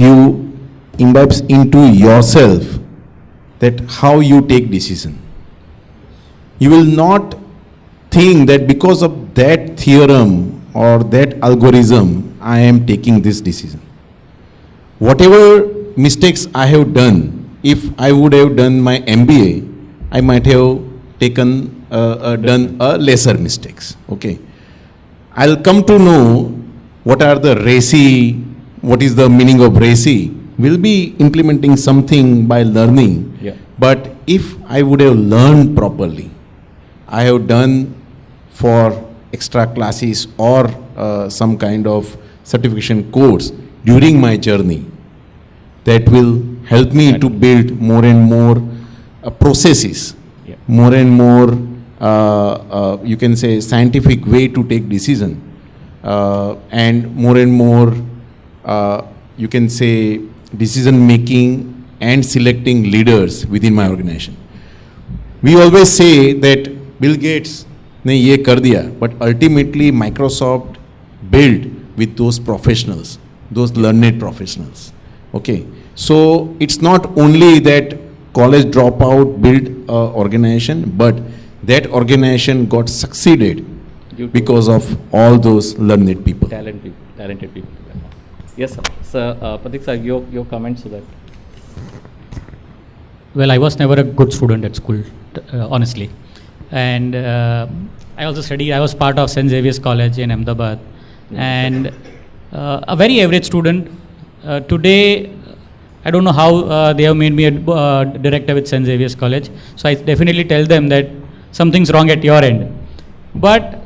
into yourself that how you take decision. You will not think that because of that theorem or that algorithm I am taking this decision. Whatever mistakes I have done, if I would have done my MBA, I might have done a lesser mistakes. Okay, I'll come to know what are the RACI, what is the meaning of RACI. We'll be implementing something by learning. Yeah. But if I would have learned properly, I have done for extra classes or some kind of certification course during my journey, that will help me to build more and more processes, more and more, you can say, scientific way to take decision, and more, you can say, decision making and selecting leaders within my organization. We always say that Bill Gates ने ये कर दिया, but ultimately Microsoft built with those professionals, those learned professionals. Okay, so it's not only that college dropout built an organization, but that organization got succeeded because of all those learned people. Talented people. Yes, sir. Sir, Pratik sir, your comments to that. Well, I was never a good student at school, honestly. And I also studied, I was part of St. Xavier's College in Ahmedabad, and a very average student. Today, I don't know how they have made me a director with St. Xavier's College, so I definitely tell them that something's wrong at your end. But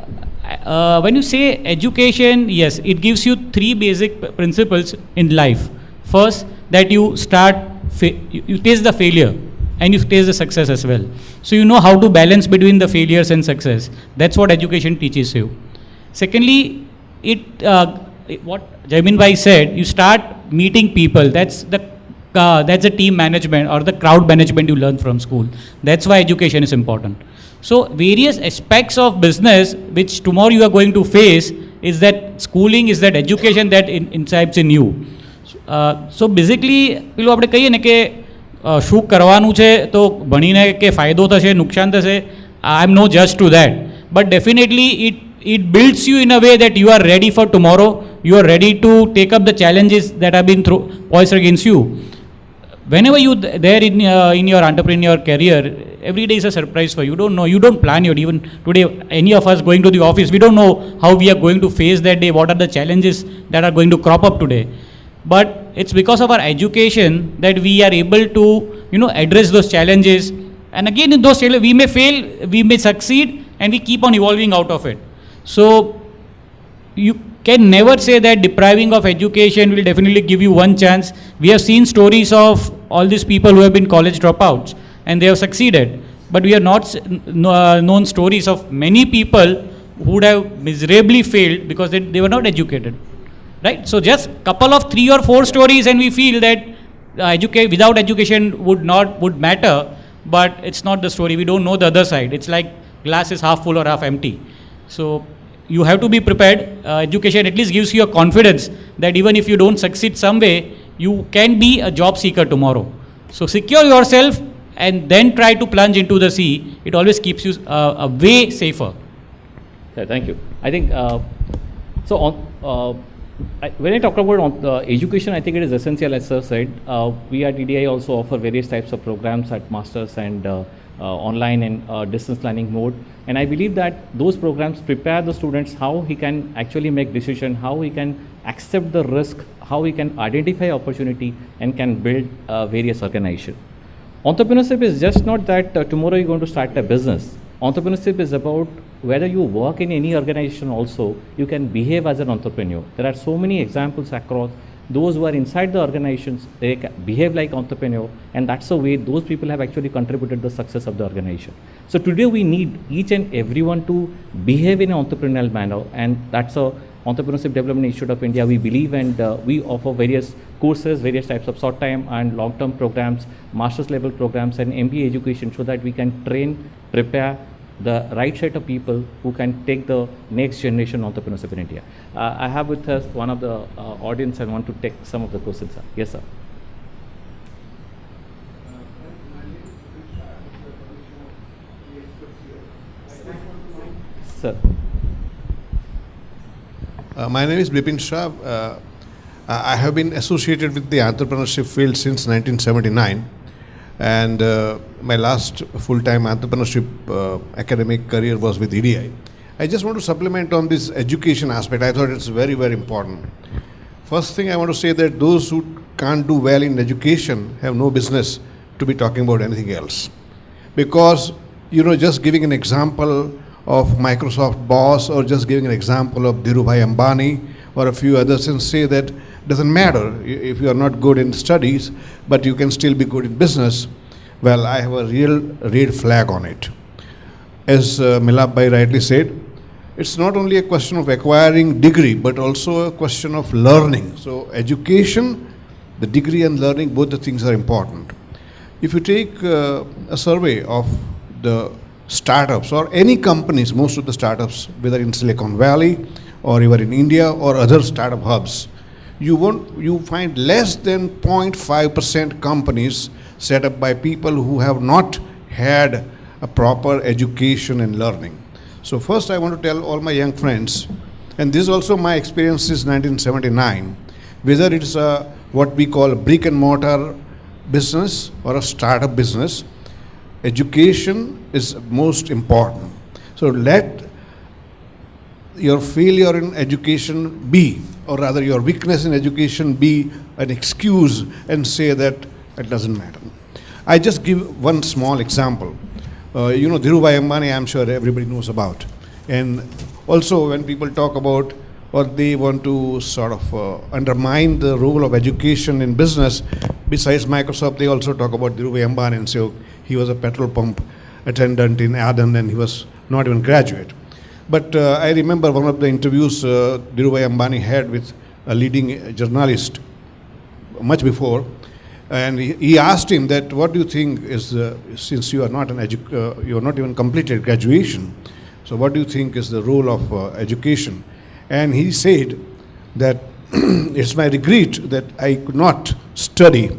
when you say education, yes, it gives you three basic principles in life. First, that you start, you taste the failure, and you taste the success as well. So you know how to balance between the failures and success. That's what education teaches you. Secondly, what Jamin bhai said, you start meeting people. That's the team management or the crowd management you learn from school. That's why education is important. So various aspects of business which tomorrow you are going to face is that schooling, is that education that incites in you. So basically, પેલું આપણે કહીએ ને કે શું કરવાનું છે તો ભણીને કે ફાયદો થશે નુકસાન થશે, I am no judge to that, but definitely it builds you in a way that you are ready for tomorrow, you are ready to take up the challenges that have been poised against you. Whenever you there in your entrepreneur career, every day is a surprise for you. You don't know, you don't plan your, even today any of us going to the office, we don't know how we are going to face that day, what are the challenges that are going to crop up today. But it's because of our education that we are able to, address those challenges. And again, in those challenges, we may fail, we may succeed, and we keep on evolving out of it. So you can never say that depriving of education will definitely give you one chance. We have seen stories of all these people who have been college dropouts, and they have succeeded. But we have not known stories of many people who would have miserably failed because they were not educated. Right? So just couple of 3 or 4 stories and we feel that without education would matter, but it's not the story. We don't know the other side. It's like glass is half full or half empty. So you have to be prepared. Education at least gives you a confidence that even if you don't succeed some way, you can be a job seeker tomorrow. So secure yourself and then try to plunge into the sea. It always keeps you a way safer. Okay, thank you. I think, so when I talk about education, I think it is essential, as sir said. We at EDI also offer various types of programs at masters and online and distance learning mode. And I believe that those programs prepare the students how he can actually make decision, how he can accept the risk, how he can identify opportunity and can build various organization. Entrepreneurship is just not that tomorrow you're going to start a business. Entrepreneurship is about whether you work in any organization also, you can behave as an entrepreneur. There are so many examples across. Those who are inside the organizations, they behave like entrepreneur, and that's the way those people have actually contributed the success of the organization. So today we need each and everyone to behave in an entrepreneurial manner, and that's a Entrepreneurship Development Institute of India. We believe, and we offer various courses, various types of short-time and long-term programs, master's level programs, and MBA education, so that we can train, prepare the right set of people who can take the next generation entrepreneurship in India. I have with us one of the audience and want to take some of the questions. Sir. Yes, sir. Sir. My name is Bipin Shah. I have been associated with the entrepreneurship field since 1979. And my last full-time entrepreneurship academic career was with EDI. I just want to supplement on this education aspect. I thought it's very, very important. First thing I want to say that those who can't do well in education have no business to be talking about anything else. Because, you know, just giving an example of Microsoft boss or just giving an example of Dhirubhai Ambani or a few others and say that doesn't matter if you are not good in studies, but you can still be good in business. Well, I have a real red flag on it. As Milap Bhai rightly said, it's not only a question of acquiring degree, but also a question of learning. So education, the degree and learning, both the things are important. If you take a survey of the startups or any companies, most of the startups, whether in Silicon Valley or even in India or other startup hubs, you find less than 0.5% companies set up by people who have not had a proper education and learning. So first I want to tell all my young friends, and this is also my experience since 1979, whether it's what we call a brick and mortar business or a startup business, education is most important. So let your failure in education be, or rather your weakness in education be an excuse and say that it doesn't matter. I just give one small example. You know, Dhirubhai Ambani, I'm sure everybody knows about. And also when people talk about or they want to sort of undermine the role of education in business, besides Microsoft, they also talk about Dhirubhai Ambani and say, oh, he was a petrol pump attendant in Aden and he was not even graduate. But I remember one of the interviews Dhirubhai Ambani had with a leading journalist much before, and he asked him that, what do you think is, since you are not you are not even completed graduation, so what do you think is the role of education? And he said that it's my regret that I could not study.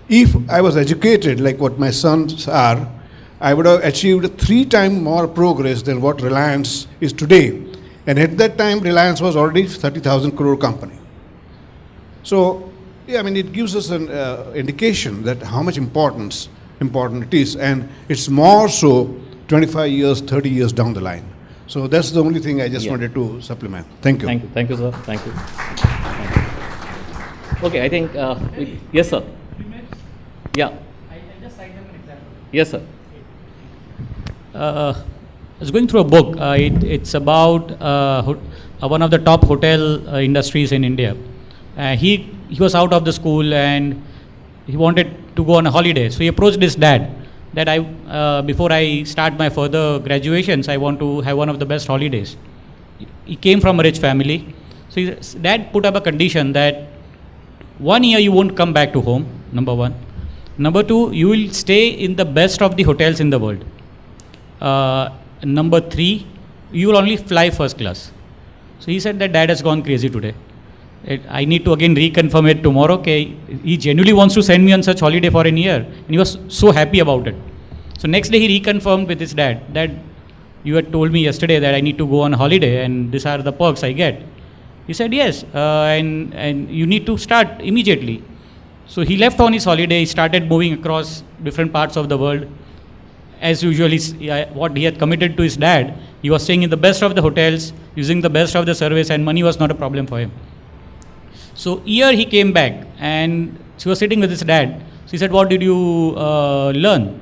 If I was educated like what my sons are, I would have achieved 3 times more progress than what Reliance is today. And at that time, Reliance was already 30,000 crore company. So, yeah, I mean, it gives us an indication that how much important it is. And it's more so 25 years, 30 years down the line. So that's the only thing I just wanted to supplement. Thank you. Thank you. Thank you, sir. Thank you. Okay, I think, yes, sir. Yeah. I just cite them an example. Yes, sir. I was going through a book. It's about one of the top hotel industries in India. He was out of the school and he wanted to go on a holiday. So he approached his dad that before I start my further graduations, I want to have one of the best holidays. He came from a rich family. So his dad put up a condition that 1 year you won't come back to home, number 1. Number 2, you will stay in the best of the hotels in the world. Number 3, you will only fly first class. So he said that dad has gone crazy today. I need to again reconfirm it tomorrow. Okay, he genuinely wants to send me on such holiday for a year, and he was so happy about it. So next day he reconfirmed with his dad that you had told me yesterday that I need to go on holiday and these are the perks I get. He said yes, and you need to start immediately. So he left on his holiday. He started moving across different parts of the world. As usual, what he had committed to his dad, he was staying in the best of the hotels, using the best of the service, and money was not a problem for him. So here he came back and he was sitting with his dad. So he said, what did you learn?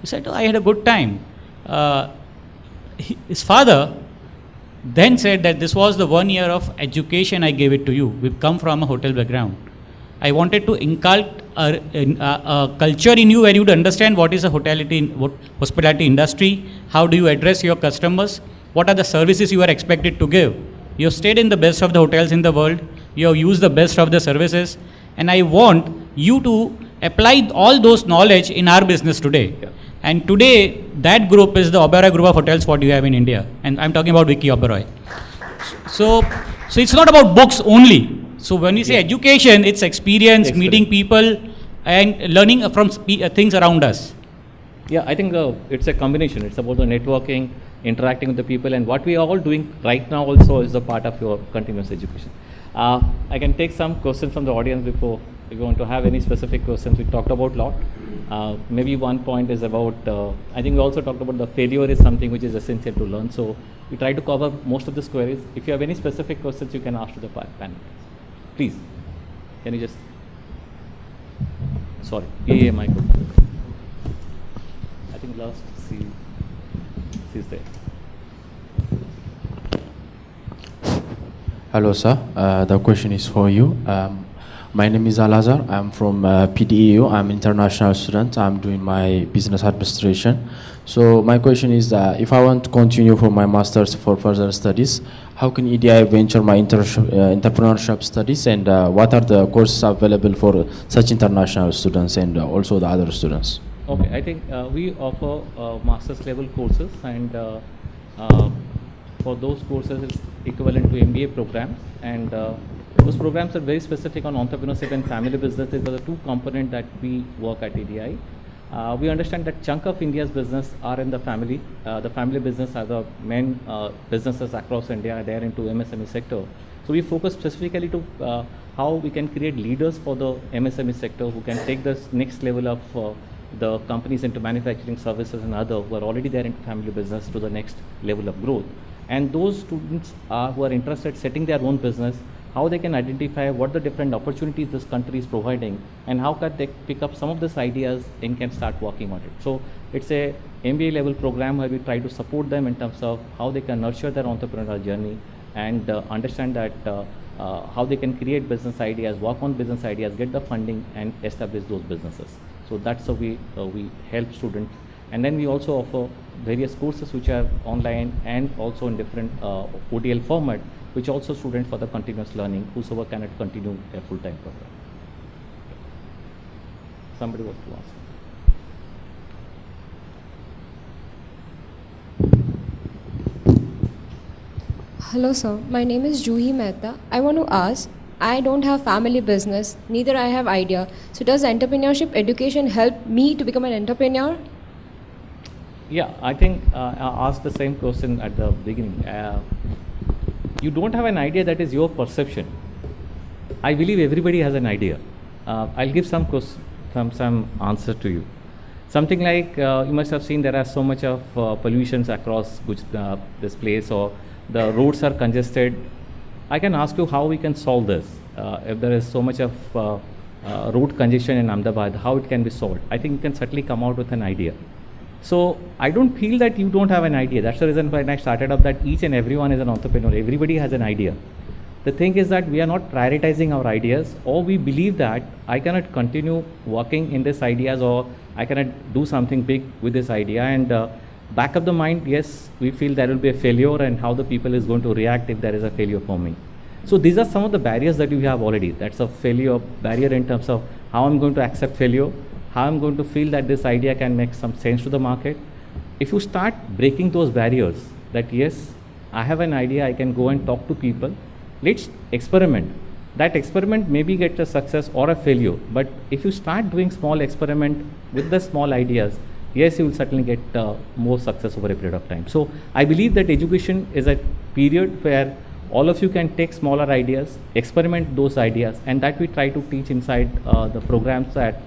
He said, I had a good time. His father then said that this was the 1 year of education I gave it to you. We've come from a hotel background. I wanted to inculcate a culture in you where you would understand what is a hospitality industry, how do you address your customers, what are the services you are expected to give. You have stayed in the best of the hotels in the world, you have used the best of the services, and I want you to apply all those knowledge in our business today. Yeah. And today, that group is the Oberoi group of hotels what you have in India. And I'm talking about Vicky Oberoi. So it's not about books only. So when we say education, it's experience, meeting people, and learning from things around us. Yeah, I think it's a combination. It's about the networking, interacting with the people, and what we are all doing right now also is a part of your continuous education. I can take some questions from the audience before we want to have any specific questions. We talked about a lot. Maybe one point is about, I think we also talked about the failure is something which is essential to learn. So we try to cover most of these queries. If you have any specific questions, you can ask to the panel. Please, can you just, sorry, Michael. I think last, she's there. Hello, sir. The question is for you. My name is Alazar. I'm from PDEU. I'm international student. I'm doing my business administration. So my question is, if I want to continue for my master's for further studies, how can EDI venture my entrepreneurship studies, and what are the courses available for such international students and also the other students? Okay, I think we offer master's level courses, and for those courses it's equivalent to MBA programs, and those programs are very specific on entrepreneurship and family businesses. These are the two components that we work at EDI. We understand that chunk of India's business are in the family. The family business are the main businesses across India. They are into MSME sector. So we focus specifically to how we can create leaders for the MSME sector who can take this next level of the companies into manufacturing services and other who are already there into family business to the next level of growth. And those students who are interested in setting their own business, how they can identify what the different opportunities this country is providing, and how can they pick up some of these ideas and can start working on it. So it's a MBA level program where we try to support them in terms of how they can nurture their entrepreneurial journey and understand that how they can create business ideas, work on business ideas, get the funding and establish those businesses. So that's how we help students. And then we also offer various courses which are online and also in different ODL format, which also students for the continuous learning, whosoever cannot continue a full-time program. Somebody wants to ask. Hello sir, my name is Juhi Mehta. I want to ask, I don't have family business, neither I have idea. So does entrepreneurship education help me to become an entrepreneur? Yeah, I think I asked the same question at the beginning. You don't have an idea, that is your perception. I believe everybody has an idea. I'll give some answer to you. Something like you must have seen there are so much of pollutions across this place, or the roads are congested. I can ask you how we can solve this. If there is so much of road congestion in Ahmedabad, how it can be solved. I think you can certainly come out with an idea. So I don't feel that you don't have an idea. That's the reason why I started up that each and everyone is an entrepreneur. Everybody has an idea. The thing is that we are not prioritizing our ideas, or we believe that I cannot continue working in these ideas, or I cannot do something big with this idea. And back of the mind, yes, we feel there will be a failure and how the people is going to react if there is a failure for me. So these are some of the barriers that we have already. That's a failure barrier in terms of how I'm going to accept failure, how I'm going to feel that this idea can make some sense to the market. If you start breaking those barriers, that yes, I have an idea, I can go and talk to people. Let's experiment. That experiment maybe get a success or a failure, but if you start doing small experiment with the small ideas, yes, you will certainly get more success over a period of time. So I believe that education is a period where all of you can take smaller ideas, experiment those ideas, and that we try to teach inside the programs that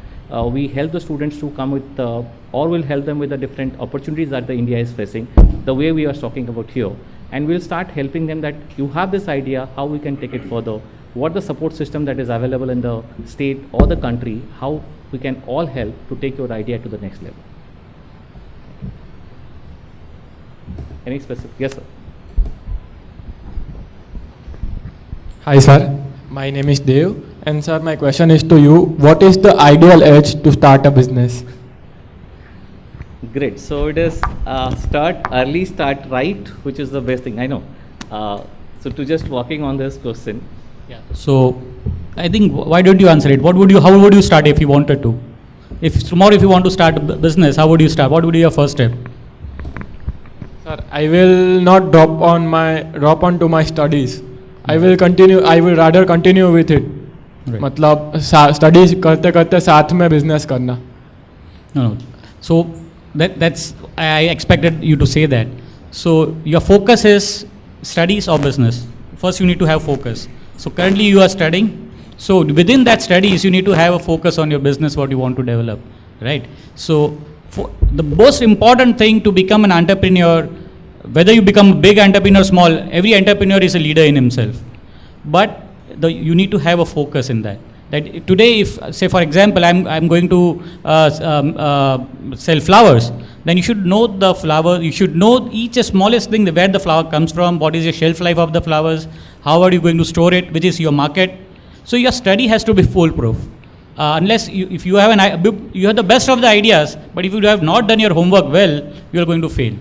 we help the students to come with or will help them with the different opportunities that the India is facing, the way we are talking about here. And we'll start helping them that you have this idea, how we can take it further, what the support system that is available in the state or the country, how we can all help to take your idea to the next level. Any specific? Yes, sir. Hi sir, my name is Dev, and sir, my question is to you, what is the ideal age to start a business? Great. So it is start early, start right, which is the best thing. I know. So to just working on this question. Yeah. So I think why don't you answer it? How would you start if you wanted to? If tomorrow if you want to start a business, how would you start? What would be your first step? Sir, I will not drop onto my studies. I will rather continue with it. Right. मतलब studies करते करते साथ में business करना. No. So that's I expected you to say that. So your focus is studies or business. First you need to have focus. So currently you are studying. So within that studies you need to have a focus on your business, what you want to develop, right? So the most important thing to become an entrepreneur, whether you become a big entrepreneur, small, every entrepreneur is a leader in himself. But you need to have a focus in that. That today, if say for example, I'm going to sell flowers, then you should know the flower. You should know each smallest thing, where the flower comes from, what is the shelf life of the flowers, how are you going to store it, which is your market. So your study has to be foolproof. Unless if you have you have the best of the ideas, but if you have not done your homework well, you are going to fail.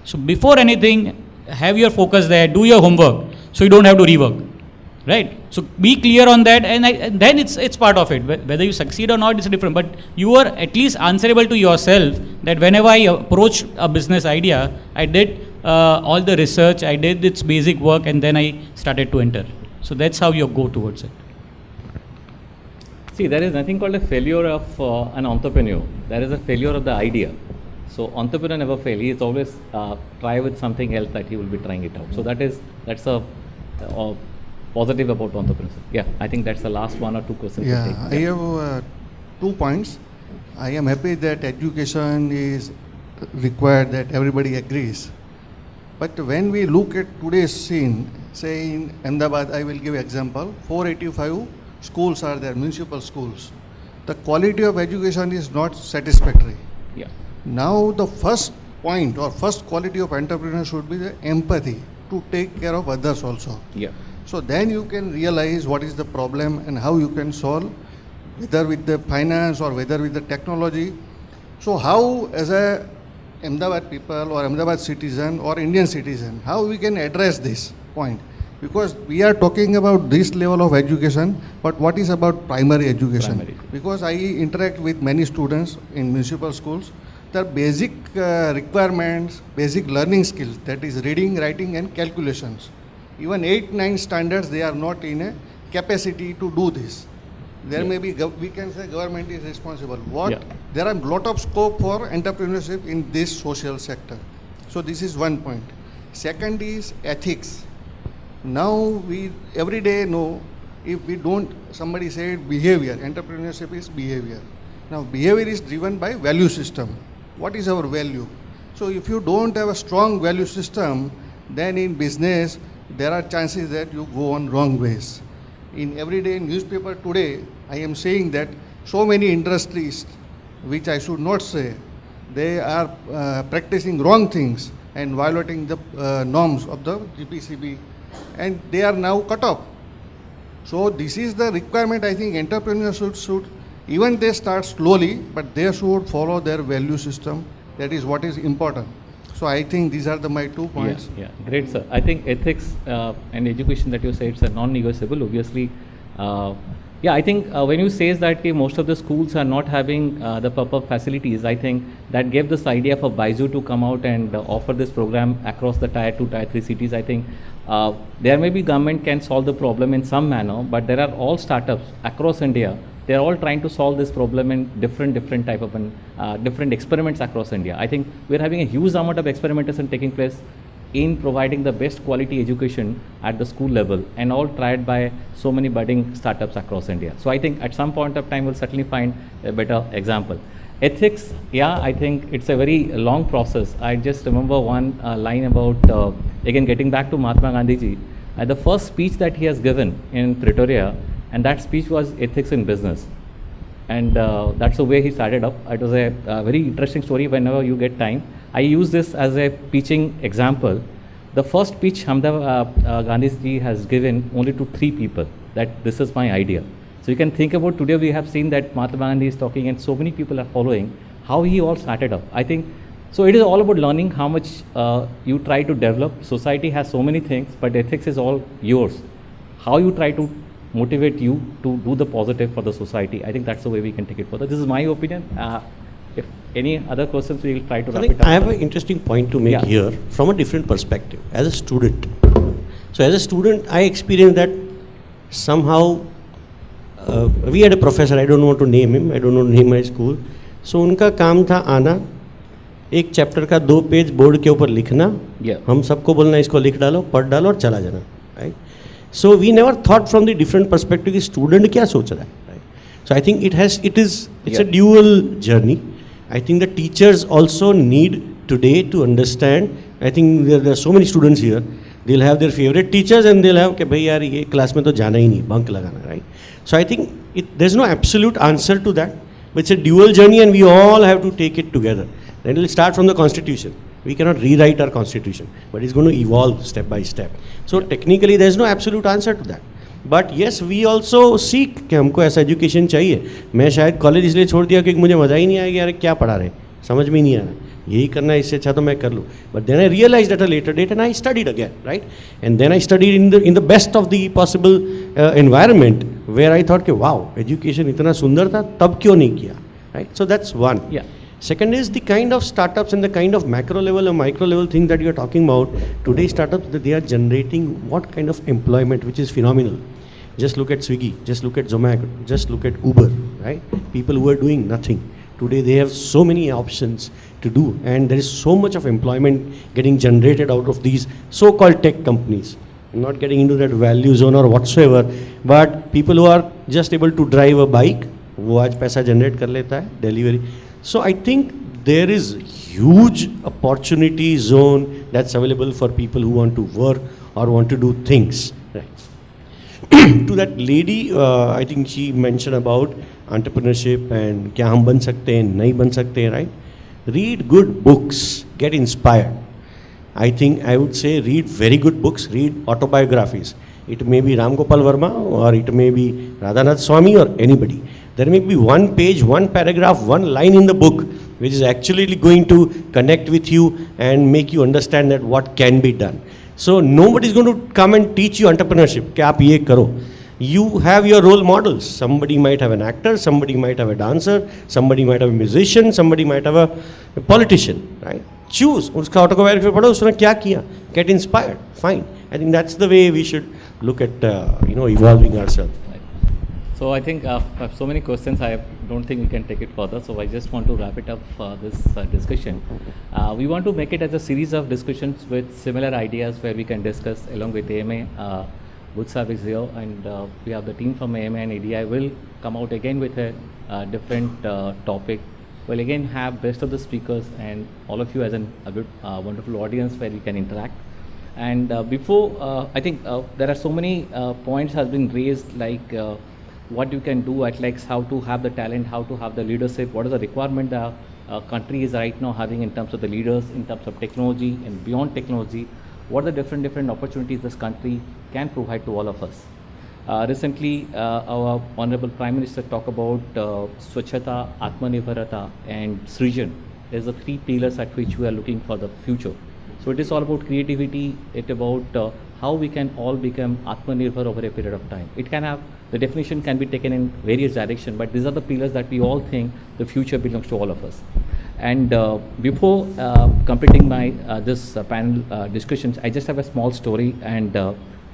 So before anything, have your focus there, do your homework, so you don't have to rework, right? So be clear on that, and then it's part of it. Whether you succeed or not is different, but you are at least answerable to yourself that whenever I approach a business idea, I did all the research, I did its basic work, and then I started to enter. So that's how you go towards it. See, there is nothing called a failure of an entrepreneur. There is a failure of the idea. So entrepreneur never fail. He is always try with something else that he will be trying it out. So that's a positive about entrepreneurship. Yeah, I think that's the last one or two questions. Yeah, I have 2 points. I am happy that education is required, that everybody agrees. But when we look at today's scene, say in Ahmedabad, I will give example, 485 schools are there, municipal schools. The quality of education is not satisfactory. Yeah. Now the first point or first quality of entrepreneur should be the empathy to take care of others also. Yeah. So then you can realize what is the problem and how you can solve, whether with the finance or whether with the technology. So how as a Ahmedabad people or Ahmedabad citizen or Indian citizen, how we can address this point? Because we are talking about this level of education, but what is about primary education? Because I interact with many students in municipal schools, the basic requirements, basic learning skills, that is reading, writing and calculations. Even 8, 9 standards, they are not in a capacity to do this. There may be, we can say government is responsible. There are a lot of scope for entrepreneurship in this social sector. So this is one point. Second is ethics. Now we every day know, if we don't, somebody said behavior, entrepreneurship is behavior. Now behavior is driven by value system. What is our value? So if you don't have a strong value system, then in business, there are chances that you go on wrong ways. In everyday newspaper today, I am saying that so many industries, which I should not say, they are practicing wrong things and violating the norms of the GPCB, and they are now cut off. So this is the requirement. I think entrepreneurs should even they start slowly, but they should follow their value system. That is what is important. So I think these are my 2 points. Yeah, great, sir. I think ethics and education that you said, it's a non-negotiable. Obviously, Yeah, I think when you say that most of the schools are not having the proper facilities, I think that gave this idea for Baizu to come out and offer this program across the tier 2, tier 3 cities. I think there may be government can solve the problem in some manner, but there are all startups across India. They are all trying to solve this problem in different type of different experiments across India. I think we are having a huge amount of experimentation taking place in providing the best quality education at the school level, and all tried by so many budding startups across India. So I think at some point of time we'll certainly find a better example. Ethics, yeah, I think it's a very long process. I just remember one line about, again getting back to Mahatma Gandhi ji, the first speech that he has given in Pretoria, and that speech was ethics in business. And that's the way he started up. It was a very interesting story. Whenever you get time, I use this as a pitching example. The first pitch Gandhi ji has given only to 3 people, that this is my idea. So you can think about today we have seen that Mahatma Gandhi is talking and so many people are following, how he all started up. I think, so it is all about learning how much you try to develop. Society has so many things, but ethics is all yours. How you try to motivate you to do the positive for the society. I think that's the way we can take it further. This is my opinion. If any other questions, we will try to wrap it up. I have an interesting point to make here from a different perspective. As a student, so as a student, I experienced that somehow we had a professor, I don't want to name him, I don't want to name my school. So उनका काम था आना, एक chapter का 2 page board के ऊपर लिखना, हम सबको बोलना इसको लिख डालो, पढ़ डालो और चला जाना, right? So we never thought from the different perspective कि student क्या सोच रहा है, right? So I think it's a dual journey. I think the teachers also need today to understand. I think there are so many students here. They'll have their favorite teachers and they'll have कि भाई यार ये class में तो जाना ही नहीं, bunk लगाना, right? So I think there's no absolute answer to that, but it's a dual journey and we all have to take it together. Then it'll start from the constitution. We cannot rewrite our constitution, but it's going to evolve step by step. So technically there's no absolute answer to that. But yes, we also seek कि हमको ऐसा education चाहिए. मैं शायद college इसलिए छोड़ दिया क्योंकि मुझे मज़ा ही नहीं आया कि यार क्या पढ़ा रहे, समझ में नहीं आ रहा, यही करना है, इससे अच्छा तो मैं कर लूँ. But then I realized at a later date and I studied again, right? And then I studied in the best of the possible environment where I thought कि wow, education इतना सुंदर था, तब क्यों नहीं किया, right? So that's one. Yeah. Second is the kind of startups and the kind of macro level or micro level thing that you're talking about. Today's startups, that they are generating what kind of employment, which is phenomenal. Just look at Swiggy, just look at Zomato, just look at Uber, right? People who are doing nothing. Today they have so many options to do, and there is so much of employment getting generated out of these so-called tech companies. I'm not getting into that value zone or whatsoever, but people who are just able to drive a bike, वो आज पैसा generate कर लेता है, delivery. So I think there is huge opportunity zone that's available for people who want to work or want to do things. Right. To that lady, I think she mentioned about entrepreneurship and क्या हम बन सकते हैं, नहीं बन सकते हैं, right? Read good books, get inspired. I think I would say read very good books, read autobiographies. It may be Ram Gopal Verma or it may be Radhanath Swami or anybody. There may be one page, one paragraph, one line in the book which is actually going to connect with you and make you understand that what can be done. So nobody is going to come and teach you entrepreneurship. कि आप ये करो. You have your role models. Somebody might have an actor, somebody might have a dancer, somebody might have a musician, somebody might have a politician, right? Choose. उसका autobiography पढ़ो, उसने क्या किया. Get inspired. Fine. I think that's the way we should look at evolving ourselves. So I think so many questions, I don't think we can take it further. So I just want to wrap it up this discussion. We want to make it as a series of discussions with similar ideas where we can discuss along with AMA. Budsab is here, and we have the team from AMA and ADI will come out again with a different topic. We'll again have best of the speakers and all of you as a good, wonderful audience where we can interact. And before, I think there are so many points has been raised, like what you can do at Lex, how to have the talent, how to have the leadership, what is the requirement the country is right now having in terms of the leaders, in terms of technology and beyond technology, what are the different opportunities this country can provide to all of us. Recently, our Honorable Prime Minister talked about Swachhata, Atmanirbharta and Srijan. There's the 3 pillars at which we are looking for the future. So it is all about creativity, it about how we can all become Atmanirbhar over a period of time. It can have, the definition can be taken in various directions, but these are the pillars that we all think the future belongs to all of us. And before completing my this panel discussions, I just have a small story, and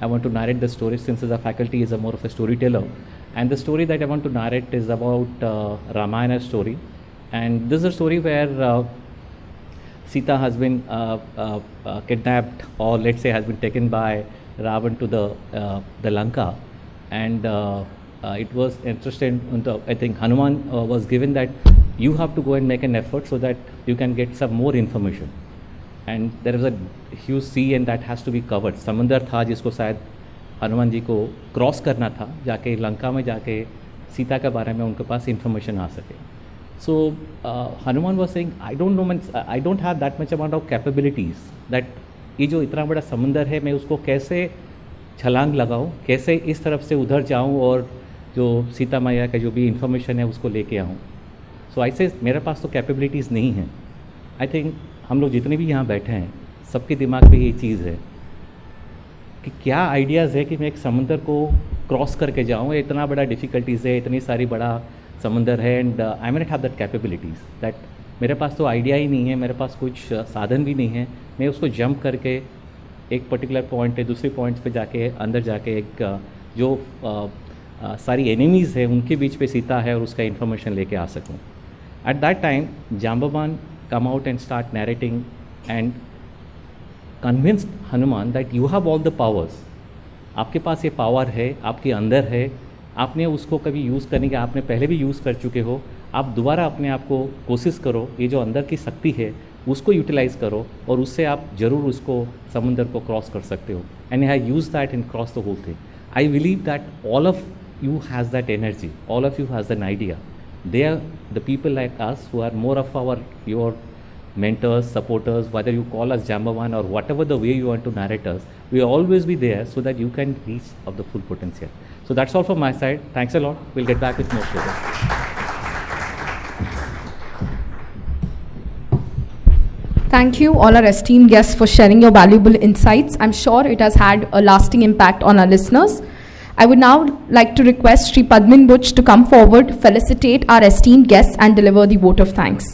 I want to narrate the story since the faculty is a more of a storyteller. And the story that I want to narrate is about Ramayana story. And this is a story where Sita has been kidnapped, or let's say has been taken by Ravan to the Lanka, and it was interesting. I think Hanuman was given that you have to go and make an effort so that you can get some more information. And there is a huge sea and that has to be covered. समंदर था जिसको शायद हनुमान जी को cross करना था, जाके लंका में जाके सीता के बारे में उनके पास इंफॉर्मेशन आ सके. So Hanuman was saying, I don't know, I don't have that much amount of capabilities that ये जो इतना बड़ा समंदर है मैं उसको कैसे छलांग लगाऊं, कैसे इस तरफ से उधर जाऊं और जो सीता मैया का जो भी इंफॉर्मेशन है उसको लेके आऊं. सो ऐसे मेरे पास तो कैपेबिलिटीज़ नहीं हैं. आई थिंक हम लोग जितने भी यहाँ बैठे हैं सबके दिमाग में ये चीज़ है कि क्या आइडियाज़ है कि मैं एक समंदर को क्रॉस करके जाऊँ. इतना बड़ा डिफ़िकल्टीज़ है, इतनी सारी बड़ा समंदर है, and I may not have that capabilities. That मेरे पास तो आइडिया ही नहीं है, मेरे पास कुछ साधन भी नहीं है. मैं उसको जंप करके एक पर्टिकुलर पॉइंट पे दूसरे पॉइंट्स पे जाके अंदर जाके एक जो सारी एनिमीज़ है उनके बीच पे सीता है और उसका इन्फॉर्मेशन लेके आ सकूँ. At that time, Jambavan come out and start narrating and convinced Hanuman that you have all the powers. आपके पास ये पावर है, आपके अंदर है, आपने उसको कभी यूज़ करने का, आपने पहले भी यूज़ कर चुके हो. आप दोबारा अपने आप को कोशिश करो, ये जो अंदर की शक्ति है उसको यूटिलाइज़ करो और उससे आप ज़रूर उसको समुंदर को क्रॉस कर सकते हो. And I use that and cross the whole thing. I believe that all of you has that energy, all of you has an idea. They are the people like us who are more of your mentors, supporters, whether you call us Jambavan or whatever the way you want to narrate us, we will always be there so that you can reach of the full potential. So that's all from my side. Thanks a lot. We'll get back with more stories. Thank you, all our esteemed guests, for sharing your valuable insights. I'm sure it has had a lasting impact on our listeners. I would now like to request Sri Padmin Butch to come forward, felicitate our esteemed guests and deliver the vote of thanks.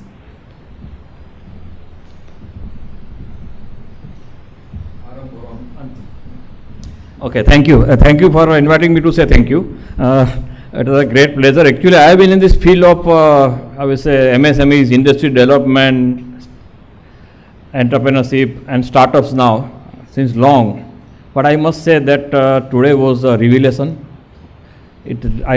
Okay, thank you. Thank you for inviting me to say thank you. It was a great pleasure. Actually, I have been in this field of, I will say, MSMEs, industry development, entrepreneurship and startups now since long. But I must say that today was a revelation. I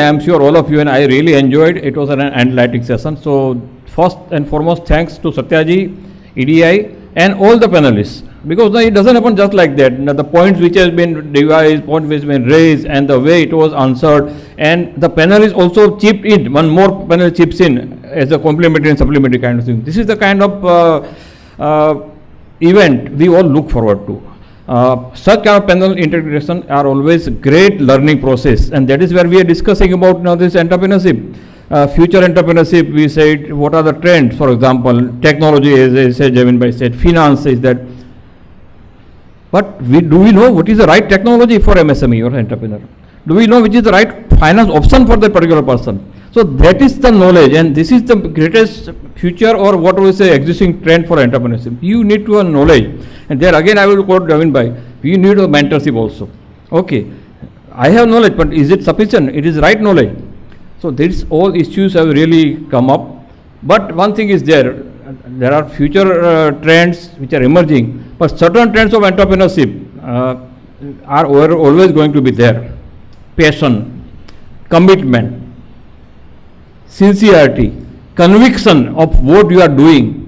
am sure all of you and I really enjoyed. It was an enlightening session. So first and foremost, thanks to Satyaji, EDI and all the panelists. Because it doesn't happen just like that. The points which has been devised, points which have been raised and the way it was answered, and the panelists also chipped in. One more panel chips in as a complementary and supplementary kind of thing. This is the kind of event we all look forward to. Such kind of panel integration are always great learning process, and that is where we are discussing about now this entrepreneurship, future entrepreneurship. We said what are the trends, for example, technology, as I said, Javin Bhai said, finance is that. But do we know what is the right technology for MSME or entrepreneur? Do we know which is the right finance option for that particular person? So that is the knowledge, and this is the greatest future, or what we say existing trend for entrepreneurship. You need to have knowledge, and there again I will quote Javin Bhai, you need a mentorship also. Okay, I have knowledge, but is it sufficient? It is right knowledge. So these all issues have really come up. But one thing is there are future trends which are emerging, but certain trends of entrepreneurship are always going to be there. Passion, commitment, sincerity, conviction of what you are doing.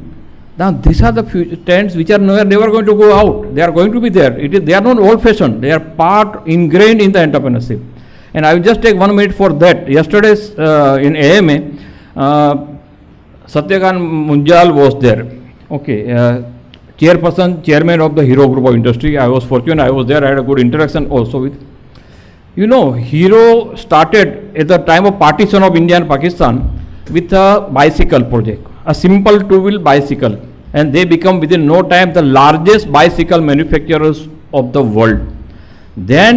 Now these are the trends which are never going to go out. They are going to be there. They are not old fashioned. They are part ingrained in the entrepreneurship. And I will just take 1 minute for that. Yesterday's in AMA, Satyakant Munjal was there. Okay, chairman of the Hero Group of Industry. I was fortunate. I was there. I had a good interaction also with. You know, Hero started at the time of partition of India and Pakistan with a bicycle project, a simple two-wheel bicycle, and they become within no time the largest bicycle manufacturers of the world. Then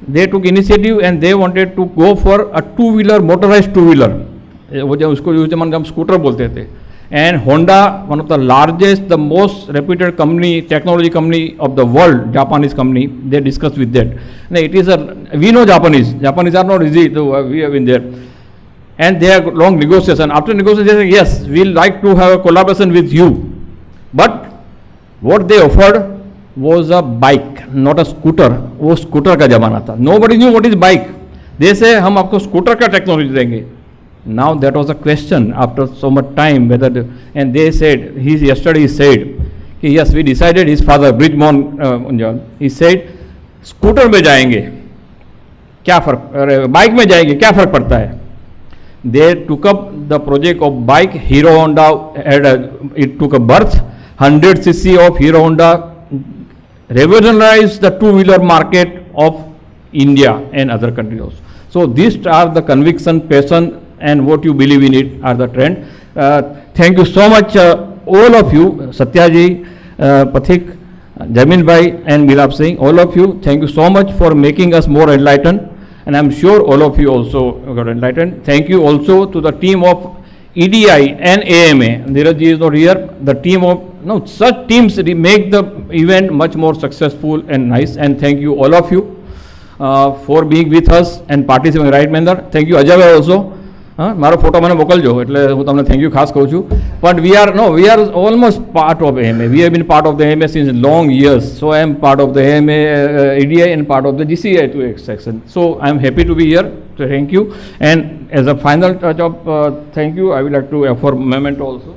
they took initiative and they wanted to go for a two-wheeler, motorized two-wheeler. वो जो उसको use हम scooter बोलते थे. And Honda, one of the largest, the most reputed company, technology company of the world, Japanese company, they discussed with that. Now it is we know Japanese are not easy, though we have been there. And they have long negotiation. After negotiation, they say, yes, we like to have a collaboration with you. But what they offered was a bike, not a scooter. वो scooter का जमाना था. Nobody knew what is bike. They say, हम आपको scooter का technology देंगे. Now that was a question after so much time whether and they said yesterday he said yes, we decided, his father Bridgmon he said scooter में जाएंगे क्या फर्क, bike में जाएंगे क्या फर्क पड़ता है. They took up the project of bike. Hero Honda it took a birth. 100cc of Hero Honda revolutionized the two-wheeler market of India and other countries also. So these are the conviction, passion, and what you believe in it are the trend. Thank you so much, all of you, Satya ji, Pathik, Jamin bhai, and Milap Singh, all of you. Thank you so much for making us more enlightened, and I'm sure all of you also got enlightened. Thank you also to the team of EDI and AMA. Neeraj ji is not here. The team of such teams make the event much more successful and nice. And thank you all of you for being with us and participating right manner. Thank you Ajay bhai also. મારો photo મને મોકલજો એટલે હું તમને thank you ખાસ કહું છું. But we are almost part of AMA. We have been part of the AMA since long years. So I am part of the AMA, EDI and part of the GCI to section. So I am happy to be here. So thank you. And as a final touch of thank you, I would like to offer memento also.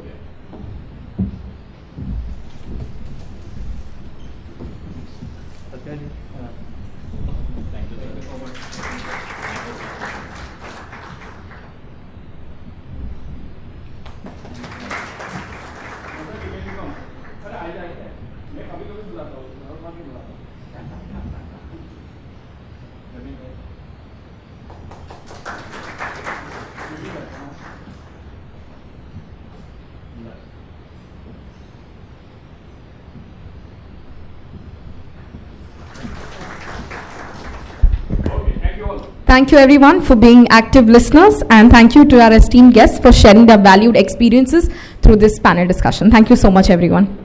Thank you everyone for being active listeners, and thank you to our esteemed guests for sharing their valued experiences through this panel discussion. Thank you so much everyone.